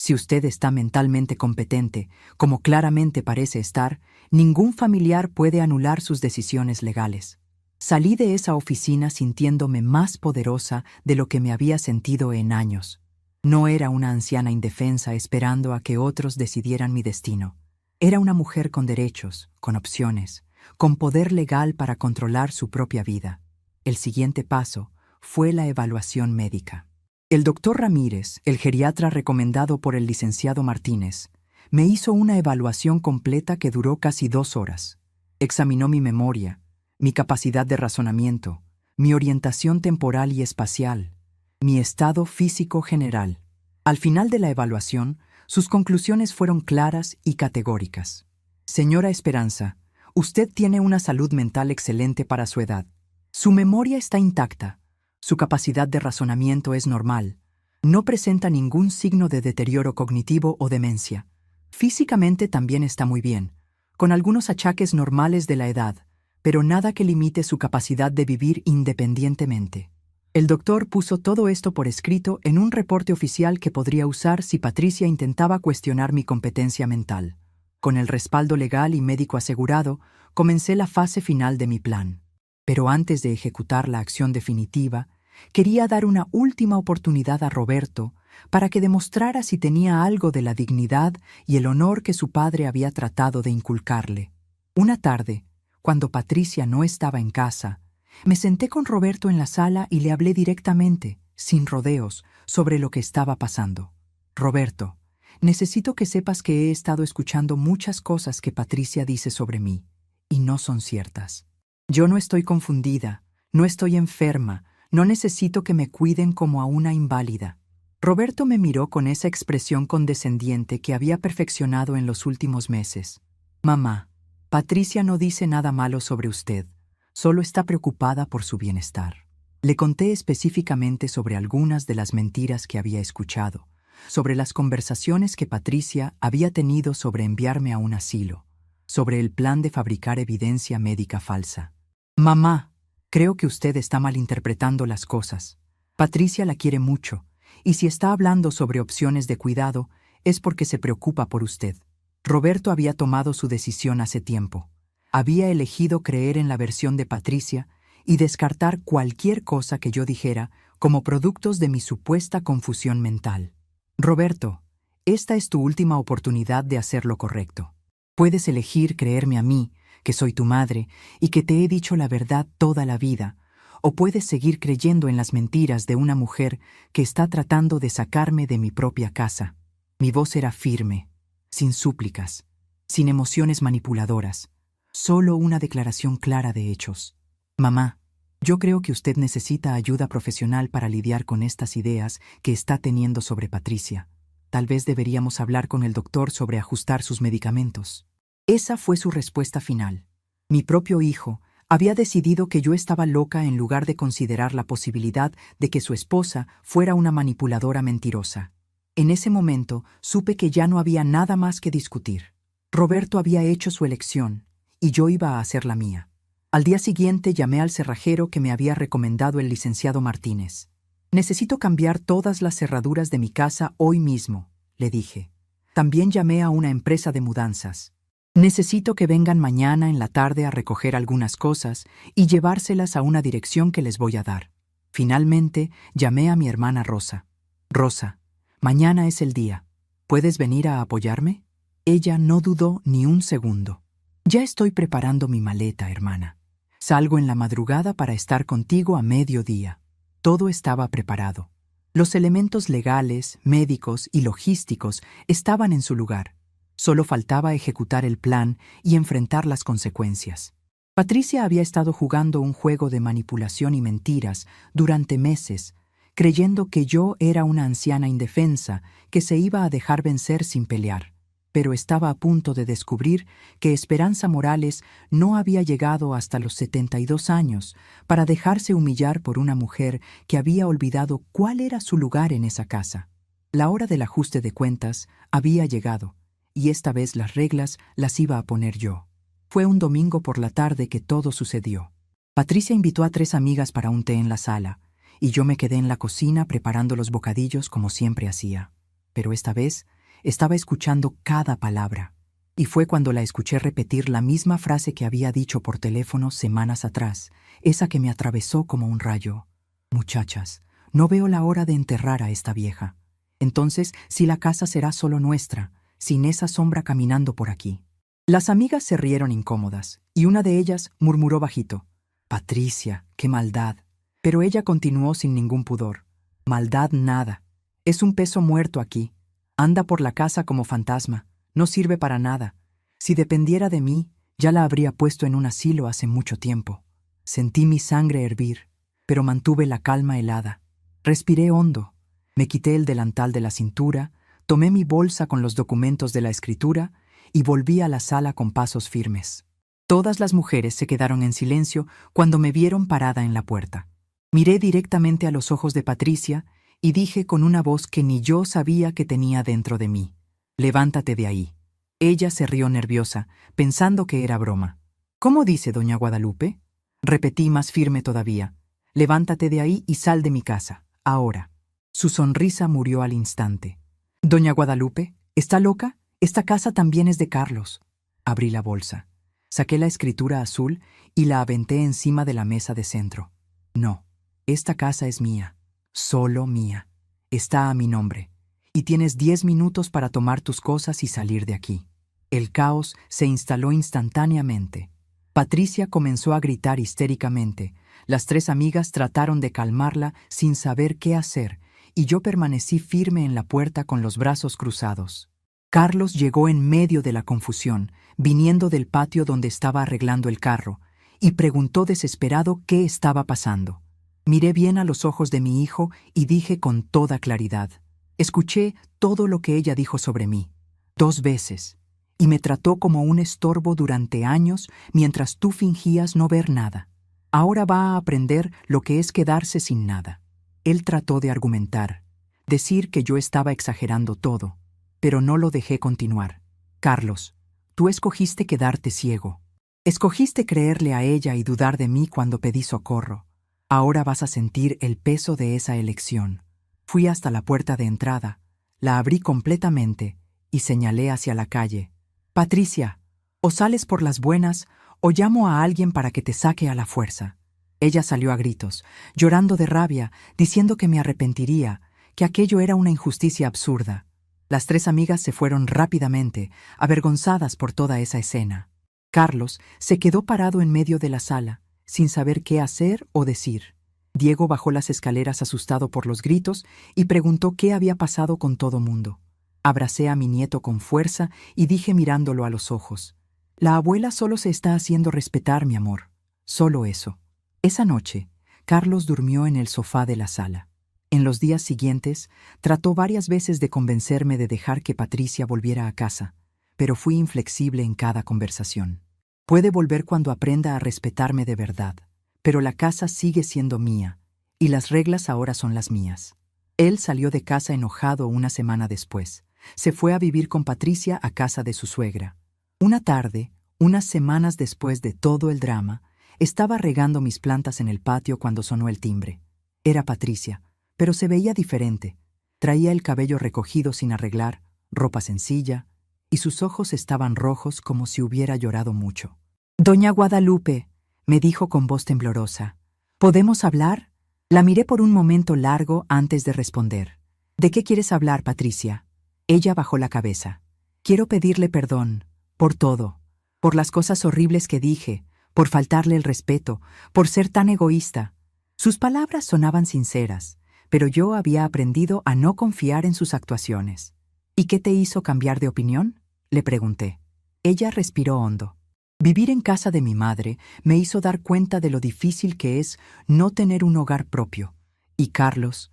Si usted está mentalmente competente, como claramente parece estar, ningún familiar puede anular sus decisiones legales. Salí de esa oficina sintiéndome más poderosa de lo que me había sentido en años. No era una anciana indefensa esperando a que otros decidieran mi destino. Era una mujer con derechos, con opciones, con poder legal para controlar su propia vida. El siguiente paso fue la evaluación médica. El doctor Ramírez, el geriatra recomendado por el licenciado Martínez, me hizo una evaluación completa que duró casi 2 horas. Examinó mi memoria, mi capacidad de razonamiento, mi orientación temporal y espacial, mi estado físico general. Al final de la evaluación, sus conclusiones fueron claras y categóricas. Señora Esperanza, usted tiene una salud mental excelente para su edad. Su memoria está intacta. Su capacidad de razonamiento es normal. No presenta ningún signo de deterioro cognitivo o demencia. Físicamente también está muy bien, con algunos achaques normales de la edad, pero nada que limite su capacidad de vivir independientemente. El doctor puso todo esto por escrito en un reporte oficial que podría usar si Patricia intentaba cuestionar mi competencia mental. Con el respaldo legal y médico asegurado, comencé la fase final de mi plan. Pero antes de ejecutar la acción definitiva, quería dar una última oportunidad a Roberto para que demostrara si tenía algo de la dignidad y el honor que su padre había tratado de inculcarle. Una tarde, cuando Patricia no estaba en casa, me senté con Roberto en la sala y le hablé directamente, sin rodeos, sobre lo que estaba pasando. Roberto, necesito que sepas que he estado escuchando muchas cosas que Patricia dice sobre mí, y no son ciertas. Yo no estoy confundida, no estoy enferma, no necesito que me cuiden como a una inválida. Roberto me miró con esa expresión condescendiente que había perfeccionado en los últimos meses. Mamá, Patricia no dice nada malo sobre usted, solo está preocupada por su bienestar. Le conté específicamente sobre algunas de las mentiras que había escuchado, sobre las conversaciones que Patricia había tenido sobre enviarme a un asilo, sobre el plan de fabricar evidencia médica falsa. Mamá, creo que usted está malinterpretando las cosas. Patricia la quiere mucho, y si está hablando sobre opciones de cuidado, es porque se preocupa por usted. Roberto había tomado su decisión hace tiempo. Había elegido creer en la versión de Patricia y descartar cualquier cosa que yo dijera como productos de mi supuesta confusión mental. Roberto, esta es tu última oportunidad de hacer lo correcto. Puedes elegir creerme a mí, que soy tu madre y que te he dicho la verdad toda la vida, o puedes seguir creyendo en las mentiras de una mujer que está tratando de sacarme de mi propia casa. Mi voz era firme, sin súplicas, sin emociones manipuladoras, solo una declaración clara de hechos. Mamá, yo creo que usted necesita ayuda profesional para lidiar con estas ideas que está teniendo sobre Patricia. Tal vez deberíamos hablar con el doctor sobre ajustar sus medicamentos. Esa fue su respuesta final. Mi propio hijo había decidido que yo estaba loca en lugar de considerar la posibilidad de que su esposa fuera una manipuladora mentirosa. En ese momento supe que ya no había nada más que discutir. Roberto había hecho su elección y yo iba a hacer la mía. Al día siguiente llamé al cerrajero que me había recomendado el licenciado Martínez. Necesito cambiar todas las cerraduras de mi casa hoy mismo, le dije. También llamé a una empresa de mudanzas. Necesito que vengan mañana en la tarde a recoger algunas cosas y llevárselas a una dirección que les voy a dar. Finalmente, llamé a mi hermana Rosa. Rosa, mañana es el día. ¿Puedes venir a apoyarme? Ella no dudó ni un segundo. Ya estoy preparando mi maleta, hermana. Salgo en la madrugada para estar contigo a mediodía. Todo estaba preparado. Los elementos legales, médicos y logísticos estaban en su lugar. Solo faltaba ejecutar el plan y enfrentar las consecuencias. Patricia había estado jugando un juego de manipulación y mentiras durante meses, creyendo que yo era una anciana indefensa que se iba a dejar vencer sin pelear. Pero estaba a punto de descubrir que Esperanza Morales no había llegado hasta los 72 años para dejarse humillar por una mujer que había olvidado cuál era su lugar en esa casa. La hora del ajuste de cuentas había llegado, y esta vez las reglas las iba a poner yo. Fue un domingo por la tarde que todo sucedió. Patricia invitó a 3 amigas para un té en la sala, y yo me quedé en la cocina preparando los bocadillos como siempre hacía. Pero esta vez Estaba escuchando cada palabra. Y fue cuando la escuché repetir la misma frase que había dicho por teléfono semanas atrás, esa que me atravesó como un rayo. Muchachas, no veo la hora de enterrar a esta vieja. Entonces, si la casa será solo nuestra, sin esa sombra caminando por aquí. Las amigas se rieron incómodas, y una de ellas murmuró bajito: Patricia, qué maldad. Pero ella continuó sin ningún pudor: Maldad nada. Es un peso muerto aquí. Anda por la casa como fantasma. No sirve para nada. Si dependiera de mí, ya la habría puesto en un asilo hace mucho tiempo. Sentí mi sangre hervir, pero mantuve la calma helada. Respiré hondo. Me quité el delantal de la cintura, tomé mi bolsa con los documentos de la escritura y volví a la sala con pasos firmes. Todas las mujeres se quedaron en silencio cuando me vieron parada en la puerta. Miré directamente a los ojos de Patricia y dije con una voz que ni yo sabía que tenía dentro de mí: Levántate de ahí. Ella se rió nerviosa, pensando que era broma. ¿Cómo dice, doña Guadalupe? Repetí más firme todavía: Levántate de ahí y sal de mi casa, ahora. Su sonrisa murió al instante. Doña Guadalupe, ¿está loca? Esta casa también es de Carlos. Abrí la bolsa. Saqué la escritura azul y la aventé encima de la mesa de centro. No, esta casa es mía, solo mía. Está a mi nombre. Y tienes 10 minutos para tomar tus cosas y salir de aquí. El caos se instaló instantáneamente. Patricia comenzó a gritar histéricamente. Las 3 amigas trataron de calmarla sin saber qué hacer, y yo permanecí firme en la puerta con los brazos cruzados. Carlos llegó en medio de la confusión, viniendo del patio donde estaba arreglando el carro, y preguntó desesperado qué estaba pasando. Miré bien a los ojos de mi hijo y dije con toda claridad: Escuché todo lo que ella dijo sobre mí, 2 veces, y me trató como un estorbo durante años mientras tú fingías no ver nada. Ahora va a aprender lo que es quedarse sin nada. Él trató de argumentar, decir que yo estaba exagerando todo, pero no lo dejé continuar. Carlos, tú escogiste quedarte ciego. Escogiste creerle a ella y dudar de mí cuando pedí socorro. Ahora vas a sentir el peso de esa elección. Fui hasta la puerta de entrada, la abrí completamente y señalé hacia la calle. Patricia, o sales por las buenas o llamo a alguien para que te saque a la fuerza. Ella salió a gritos, llorando de rabia, diciendo que me arrepentiría, que aquello era una injusticia absurda. Las 3 amigas se fueron rápidamente, avergonzadas por toda esa escena. Carlos se quedó parado en medio de la sala, sin saber qué hacer o decir. Diego bajó las escaleras asustado por los gritos y preguntó qué había pasado con todo mundo. Abracé a mi nieto con fuerza y dije mirándolo a los ojos: La abuela solo se está haciendo respetar, mi amor. Solo eso. Esa noche, Carlos durmió en el sofá de la sala. En los días siguientes, trató varias veces de convencerme de dejar que Patricia volviera a casa, pero fui inflexible en cada conversación. Puede volver cuando aprenda a respetarme de verdad, pero la casa sigue siendo mía, y las reglas ahora son las mías. Él salió de casa enojado una semana después. Se fue a vivir con Patricia a casa de su suegra. Una tarde, unas semanas después de todo el drama, estaba regando mis plantas en el patio cuando sonó el timbre. Era Patricia, pero se veía diferente. Traía el cabello recogido sin arreglar, ropa sencilla, y sus ojos estaban rojos como si hubiera llorado mucho. «Doña Guadalupe», me dijo con voz temblorosa, «¿podemos hablar?» La miré por un momento largo antes de responder. «¿De qué quieres hablar, Patricia?» Ella bajó la cabeza. «Quiero pedirle perdón, por todo, por las cosas horribles que dije, por faltarle el respeto, por ser tan egoísta». Sus palabras sonaban sinceras, pero yo había aprendido a no confiar en sus actuaciones. «¿Y qué te hizo cambiar de opinión?», le pregunté. Ella respiró hondo. Vivir en casa de mi madre me hizo dar cuenta de lo difícil que es no tener un hogar propio. Y Carlos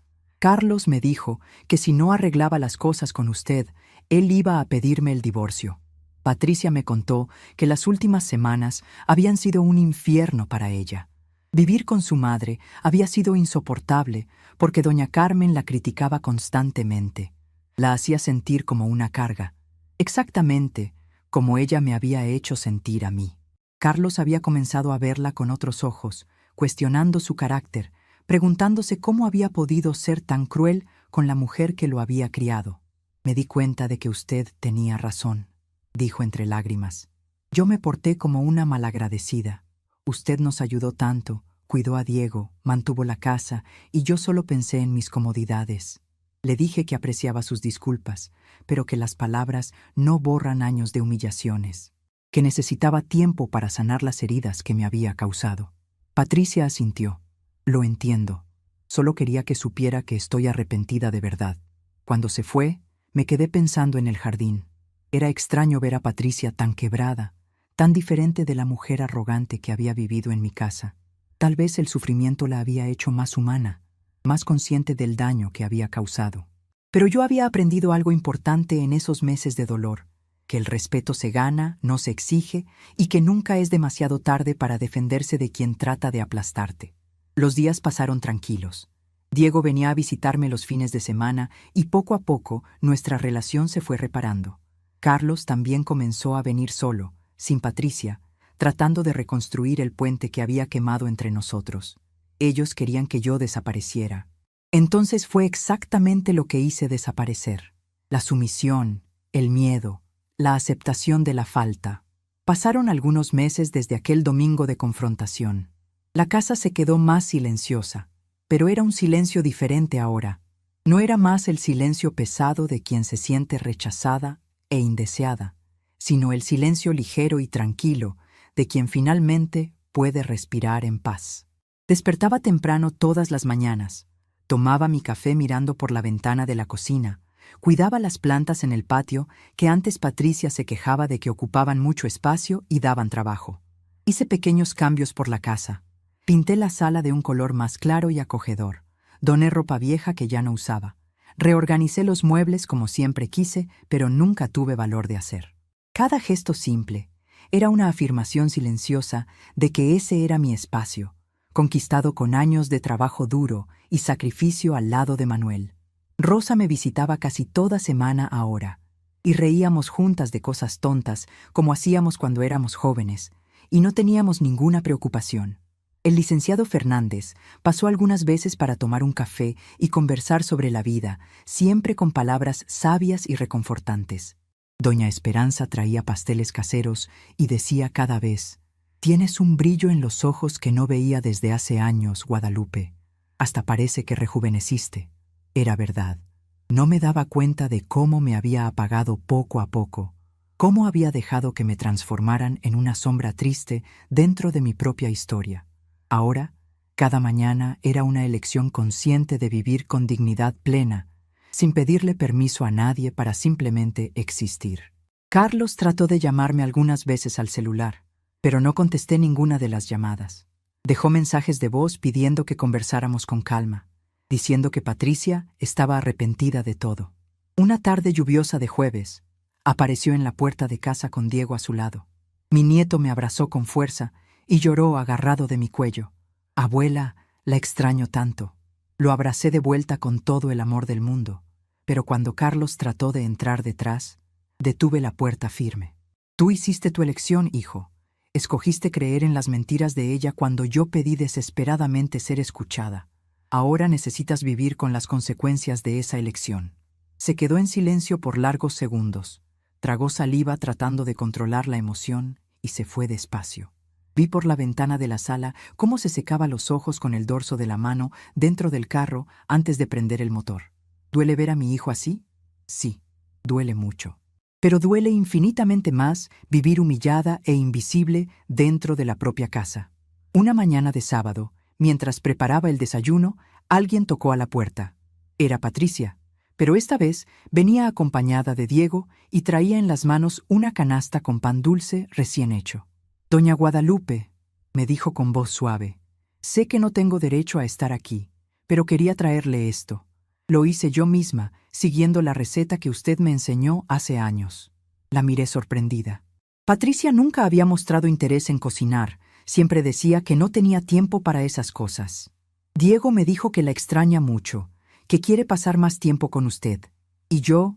me dijo que si no arreglaba las cosas con usted, él iba a pedirme el divorcio. Patricia me contó que las últimas semanas habían sido un infierno para ella. Vivir con su madre había sido insoportable porque doña Carmen la criticaba constantemente. La hacía sentir como una carga, exactamente como ella me había hecho sentir a mí. Carlos había comenzado a verla con otros ojos, cuestionando su carácter, preguntándose cómo había podido ser tan cruel con la mujer que lo había criado. Me di cuenta de que usted tenía razón, dijo entre lágrimas. Yo me porté como una malagradecida. Usted nos ayudó tanto, cuidó a Diego, mantuvo la casa, y yo solo pensé en mis comodidades. Le dije que apreciaba sus disculpas, pero que las palabras no borran años de humillaciones, que necesitaba tiempo para sanar las heridas que me había causado. Patricia asintió. Lo entiendo. Solo quería que supiera que estoy arrepentida de verdad. Cuando se fue, me quedé pensando en el jardín. Era extraño ver a Patricia tan quebrada, tan diferente de la mujer arrogante que había vivido en mi casa. Tal vez el sufrimiento la había hecho más humana, más consciente del daño que había causado. Pero yo había aprendido algo importante en esos meses de dolor, que el respeto se gana, no se exige, y que nunca es demasiado tarde para defenderse de quien trata de aplastarte. Los días pasaron tranquilos. Diego venía a visitarme los fines de semana y poco a poco nuestra relación se fue reparando. Carlos también comenzó a venir solo, sin Patricia, tratando de reconstruir el puente que había quemado entre nosotros. Ellos querían que yo desapareciera. Entonces fue exactamente lo que hice desaparecer. La sumisión, el miedo, la aceptación de la falta. Pasaron algunos meses desde aquel domingo de confrontación. La casa se quedó más silenciosa, pero era un silencio diferente ahora. No era más el silencio pesado de quien se siente rechazada e indeseada, sino el silencio ligero y tranquilo de quien finalmente puede respirar en paz. Despertaba temprano todas las mañanas, tomaba mi café mirando por la ventana de la cocina, cuidaba las plantas en el patio que antes Patricia se quejaba de que ocupaban mucho espacio y daban trabajo. Hice pequeños cambios por la casa. Pinté la sala de un color más claro y acogedor. Doné ropa vieja que ya no usaba. Reorganicé los muebles como siempre quise, pero nunca tuve valor de hacer. Cada gesto simple era una afirmación silenciosa de que ese era mi espacio, conquistado con años de trabajo duro y sacrificio al lado de Manuel. Rosa me visitaba casi toda semana ahora, y reíamos juntas de cosas tontas como hacíamos cuando éramos jóvenes, y no teníamos ninguna preocupación. El licenciado Fernández pasó algunas veces para tomar un café y conversar sobre la vida, siempre con palabras sabias y reconfortantes. Doña Esperanza traía pasteles caseros y decía cada vez: «Tienes un brillo en los ojos que no veía desde hace años, Guadalupe. Hasta parece que rejuveneciste». Era verdad. No me daba cuenta de cómo me había apagado poco a poco, cómo había dejado que me transformaran en una sombra triste dentro de mi propia historia. Ahora, cada mañana era una elección consciente de vivir con dignidad plena, sin pedirle permiso a nadie para simplemente existir. Carlos trató de llamarme algunas veces al celular, pero no contesté ninguna de las llamadas. Dejó mensajes de voz pidiendo que conversáramos con calma, diciendo que Patricia estaba arrepentida de todo. Una tarde lluviosa de jueves, apareció en la puerta de casa con Diego a su lado. Mi nieto me abrazó con fuerza y lloró agarrado de mi cuello. «Abuela, la extraño tanto». Lo abracé de vuelta con todo el amor del mundo, pero cuando Carlos trató de entrar detrás, detuve la puerta firme. «Tú hiciste tu elección, hijo. Escogiste creer en las mentiras de ella cuando yo pedí desesperadamente ser escuchada. Ahora necesitas vivir con las consecuencias de esa elección». Se quedó en silencio por largos segundos, tragó saliva tratando de controlar la emoción y se fue despacio. Vi por la ventana de la sala cómo se secaba los ojos con el dorso de la mano dentro del carro antes de prender el motor. ¿Duele ver a mi hijo así? Sí, duele mucho. Pero duele infinitamente más vivir humillada e invisible dentro de la propia casa. Una mañana de sábado, mientras preparaba el desayuno, alguien tocó a la puerta. Era Patricia, pero esta vez venía acompañada de Diego y traía en las manos una canasta con pan dulce recién hecho. «Doña Guadalupe», me dijo con voz suave, «sé que no tengo derecho a estar aquí, pero quería traerle esto. Lo hice yo misma, siguiendo la receta que usted me enseñó hace años». La miré sorprendida. Patricia nunca había mostrado interés en cocinar, siempre decía que no tenía tiempo para esas cosas. «Diego me dijo que la extraña mucho, que quiere pasar más tiempo con usted. Y yo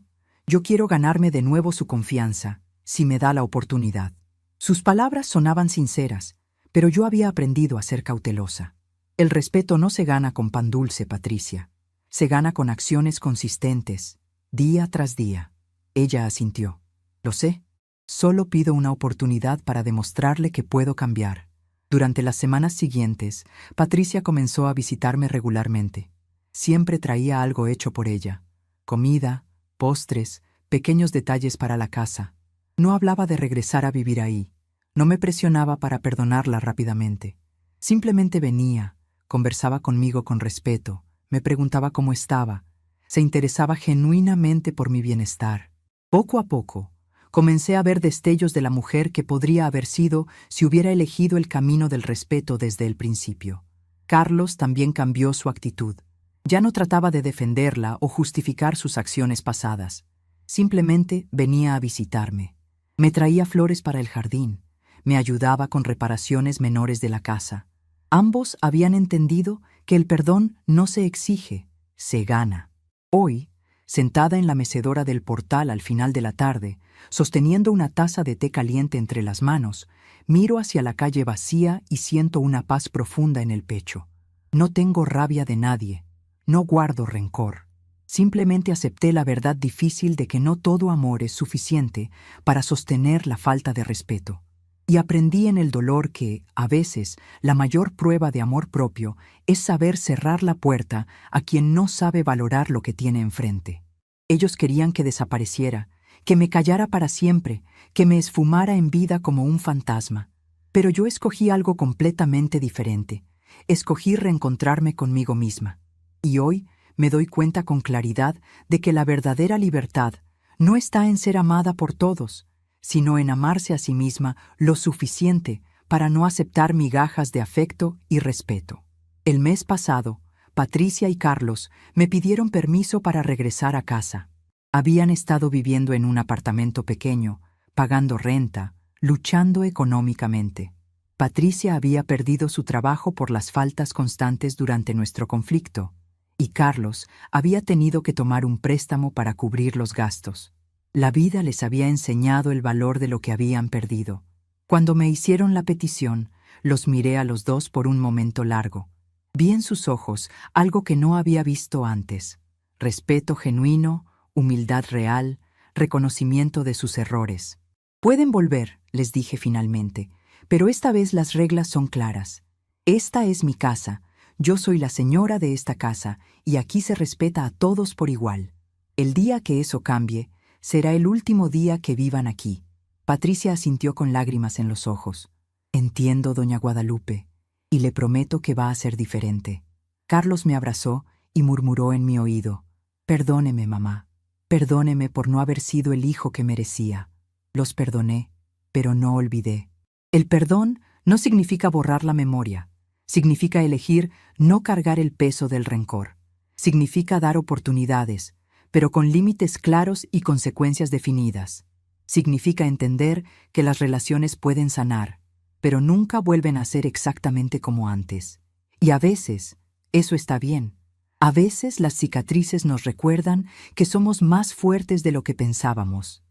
quiero ganarme de nuevo su confianza, si me da la oportunidad». Sus palabras sonaban sinceras, pero yo había aprendido a ser cautelosa. El respeto no se gana con pan dulce, Patricia. Se gana con acciones consistentes. día tras día. Ella asintió. Lo sé. Solo pido una oportunidad para demostrarle que puedo cambiar. Durante las semanas siguientes, Patricia comenzó a visitarme regularmente. Siempre traía algo hecho por ella. Comida, postres, pequeños detalles para la casa. No hablaba de regresar a vivir ahí. No me presionaba para perdonarla rápidamente. Simplemente venía, conversaba conmigo con respeto, me preguntaba cómo estaba, se interesaba genuinamente por mi bienestar. Poco a poco, comencé a ver destellos de la mujer que podría haber sido si hubiera elegido el camino del respeto desde el principio. Carlos también cambió su actitud. Ya no trataba de defenderla o justificar sus acciones pasadas. Simplemente venía a visitarme. Me traía flores para el jardín. Me ayudaba con reparaciones menores de la casa. Ambos habían entendido que el perdón no se exige, se gana. Hoy, sentada en la mecedora del portal al final de la tarde, sosteniendo una taza de té caliente entre las manos, miro hacia la calle vacía y siento una paz profunda en el pecho. No tengo rabia de nadie, no guardo rencor. Simplemente acepté la verdad difícil de que no todo amor es suficiente para sostener la falta de respeto. Y aprendí en el dolor que, a veces, la mayor prueba de amor propio es saber cerrar la puerta a quien no sabe valorar lo que tiene enfrente. Ellos querían que desapareciera, que me callara para siempre, que me esfumara en vida como un fantasma. Pero yo escogí algo completamente diferente. Escogí reencontrarme conmigo misma. Y hoy me doy cuenta con claridad de que la verdadera libertad no está en ser amada por todos, sino en amarse a sí misma lo suficiente para no aceptar migajas de afecto y respeto. El mes pasado, Patricia y Carlos me pidieron permiso para regresar a casa. Habían estado viviendo en un apartamento pequeño, pagando renta, luchando económicamente. Patricia había perdido su trabajo por las faltas constantes durante nuestro conflicto, y Carlos había tenido que tomar un préstamo para cubrir los gastos. La vida les había enseñado el valor de lo que habían perdido. Cuando me hicieron la petición, los miré a los dos por un momento largo. Vi en sus ojos algo que no había visto antes: respeto genuino, humildad real, reconocimiento de sus errores. Pueden volver, les dije finalmente, pero esta vez las reglas son claras. Esta es mi casa, yo soy la señora de esta casa y aquí se respeta a todos por igual. El día que eso cambie, será el último día que vivan aquí. Patricia asintió con lágrimas en los ojos. Entiendo, doña Guadalupe, y le prometo que va a ser diferente. Carlos me abrazó y murmuró en mi oído: perdóneme, mamá. Perdóneme por no haber sido el hijo que merecía. Los perdoné, pero no olvidé. El perdón no significa borrar la memoria. Significa elegir no cargar el peso del rencor. Significa dar oportunidades, pero con límites claros y consecuencias definidas. Significa entender que las relaciones pueden sanar, pero nunca vuelven a ser exactamente como antes. Y a veces, eso está bien. A veces las cicatrices nos recuerdan que somos más fuertes de lo que pensábamos.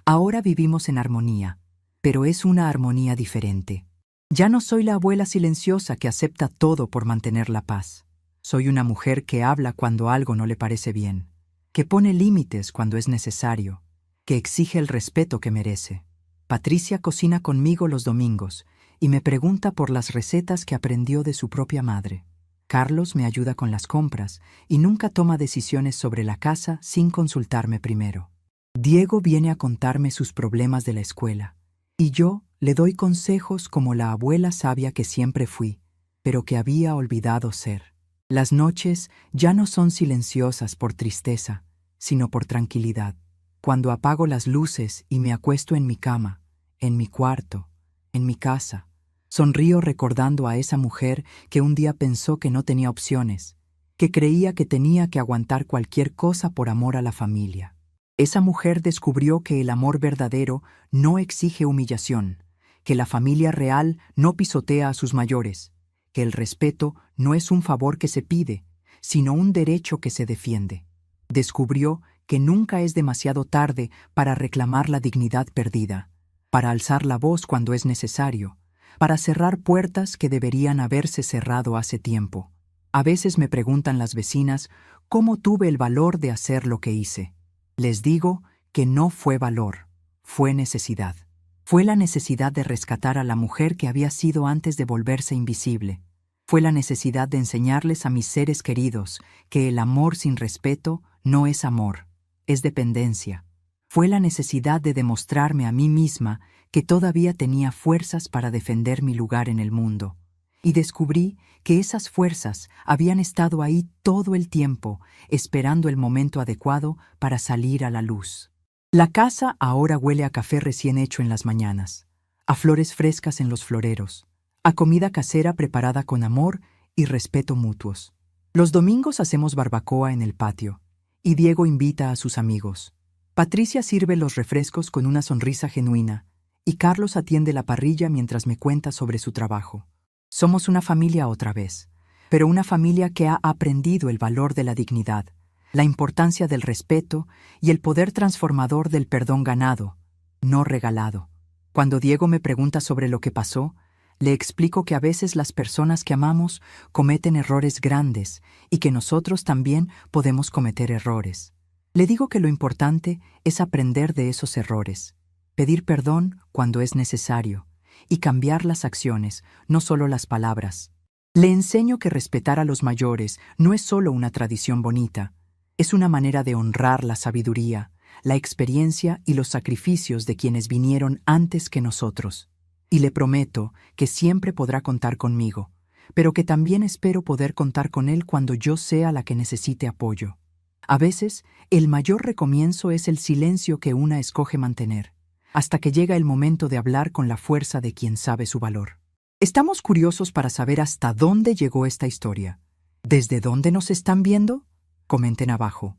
Ahora vivimos en armonía, pero es una armonía diferente. Ya no soy la abuela silenciosa que acepta todo por mantener la paz. Soy una mujer que habla cuando algo no le parece bien, que pone límites cuando es necesario, que exige el respeto que merece. Patricia cocina conmigo los domingos y me pregunta por las recetas que aprendió de su propia madre. Carlos me ayuda con las compras y nunca toma decisiones sobre la casa sin consultarme primero. Diego viene a contarme sus problemas de la escuela, y yo le doy consejos como la abuela sabia que siempre fui, pero que había olvidado ser. Las noches ya no son silenciosas por tristeza, sino por tranquilidad. Cuando apago las luces y me acuesto en mi cama, en mi cuarto, en mi casa, sonrío recordando a esa mujer que un día pensó que no tenía opciones, que creía que tenía que aguantar cualquier cosa por amor a la familia. Esa mujer descubrió que el amor verdadero no exige humillación, que la familia real no pisotea a sus mayores, que el respeto no es un favor que se pide, sino un derecho que se defiende. Descubrió que nunca es demasiado tarde para reclamar la dignidad perdida, para alzar la voz cuando es necesario, para cerrar puertas que deberían haberse cerrado hace tiempo. A veces me preguntan las vecinas cómo tuve el valor de hacer lo que hice. Les digo que no fue valor, fue necesidad. Fue la necesidad de rescatar a la mujer que había sido antes de volverse invisible. Fue la necesidad de enseñarles a mis seres queridos que el amor sin respeto no es amor, es dependencia. Fue la necesidad de demostrarme a mí misma que todavía tenía fuerzas para defender mi lugar en el mundo. Y descubrí que esas fuerzas habían estado ahí todo el tiempo, esperando el momento adecuado para salir a la luz. La casa ahora huele a café recién hecho en las mañanas, a flores frescas en los floreros, a comida casera preparada con amor y respeto mutuos. Los domingos hacemos barbacoa en el patio, y Diego invita a sus amigos. Patricia sirve los refrescos con una sonrisa genuina, y Carlos atiende la parrilla mientras me cuenta sobre su trabajo. Somos una familia otra vez, pero una familia que ha aprendido el valor de la dignidad, la importancia del respeto y el poder transformador del perdón ganado, no regalado. Cuando Diego me pregunta sobre lo que pasó, le explico que a veces las personas que amamos cometen errores grandes y que nosotros también podemos cometer errores. Le digo que lo importante es aprender de esos errores, pedir perdón cuando es necesario y cambiar las acciones, no solo las palabras. Le enseño que respetar a los mayores no es solo una tradición bonita, es una manera de honrar la sabiduría, la experiencia y los sacrificios de quienes vinieron antes que nosotros. Y le prometo que siempre podrá contar conmigo, pero que también espero poder contar con él cuando yo sea la que necesite apoyo. A veces, el mayor recomienzo es el silencio que una escoge mantener, hasta que llega el momento de hablar con la fuerza de quien sabe su valor. Estamos curiosos para saber hasta dónde llegó esta historia. ¿Desde dónde nos están viendo? Comenten abajo.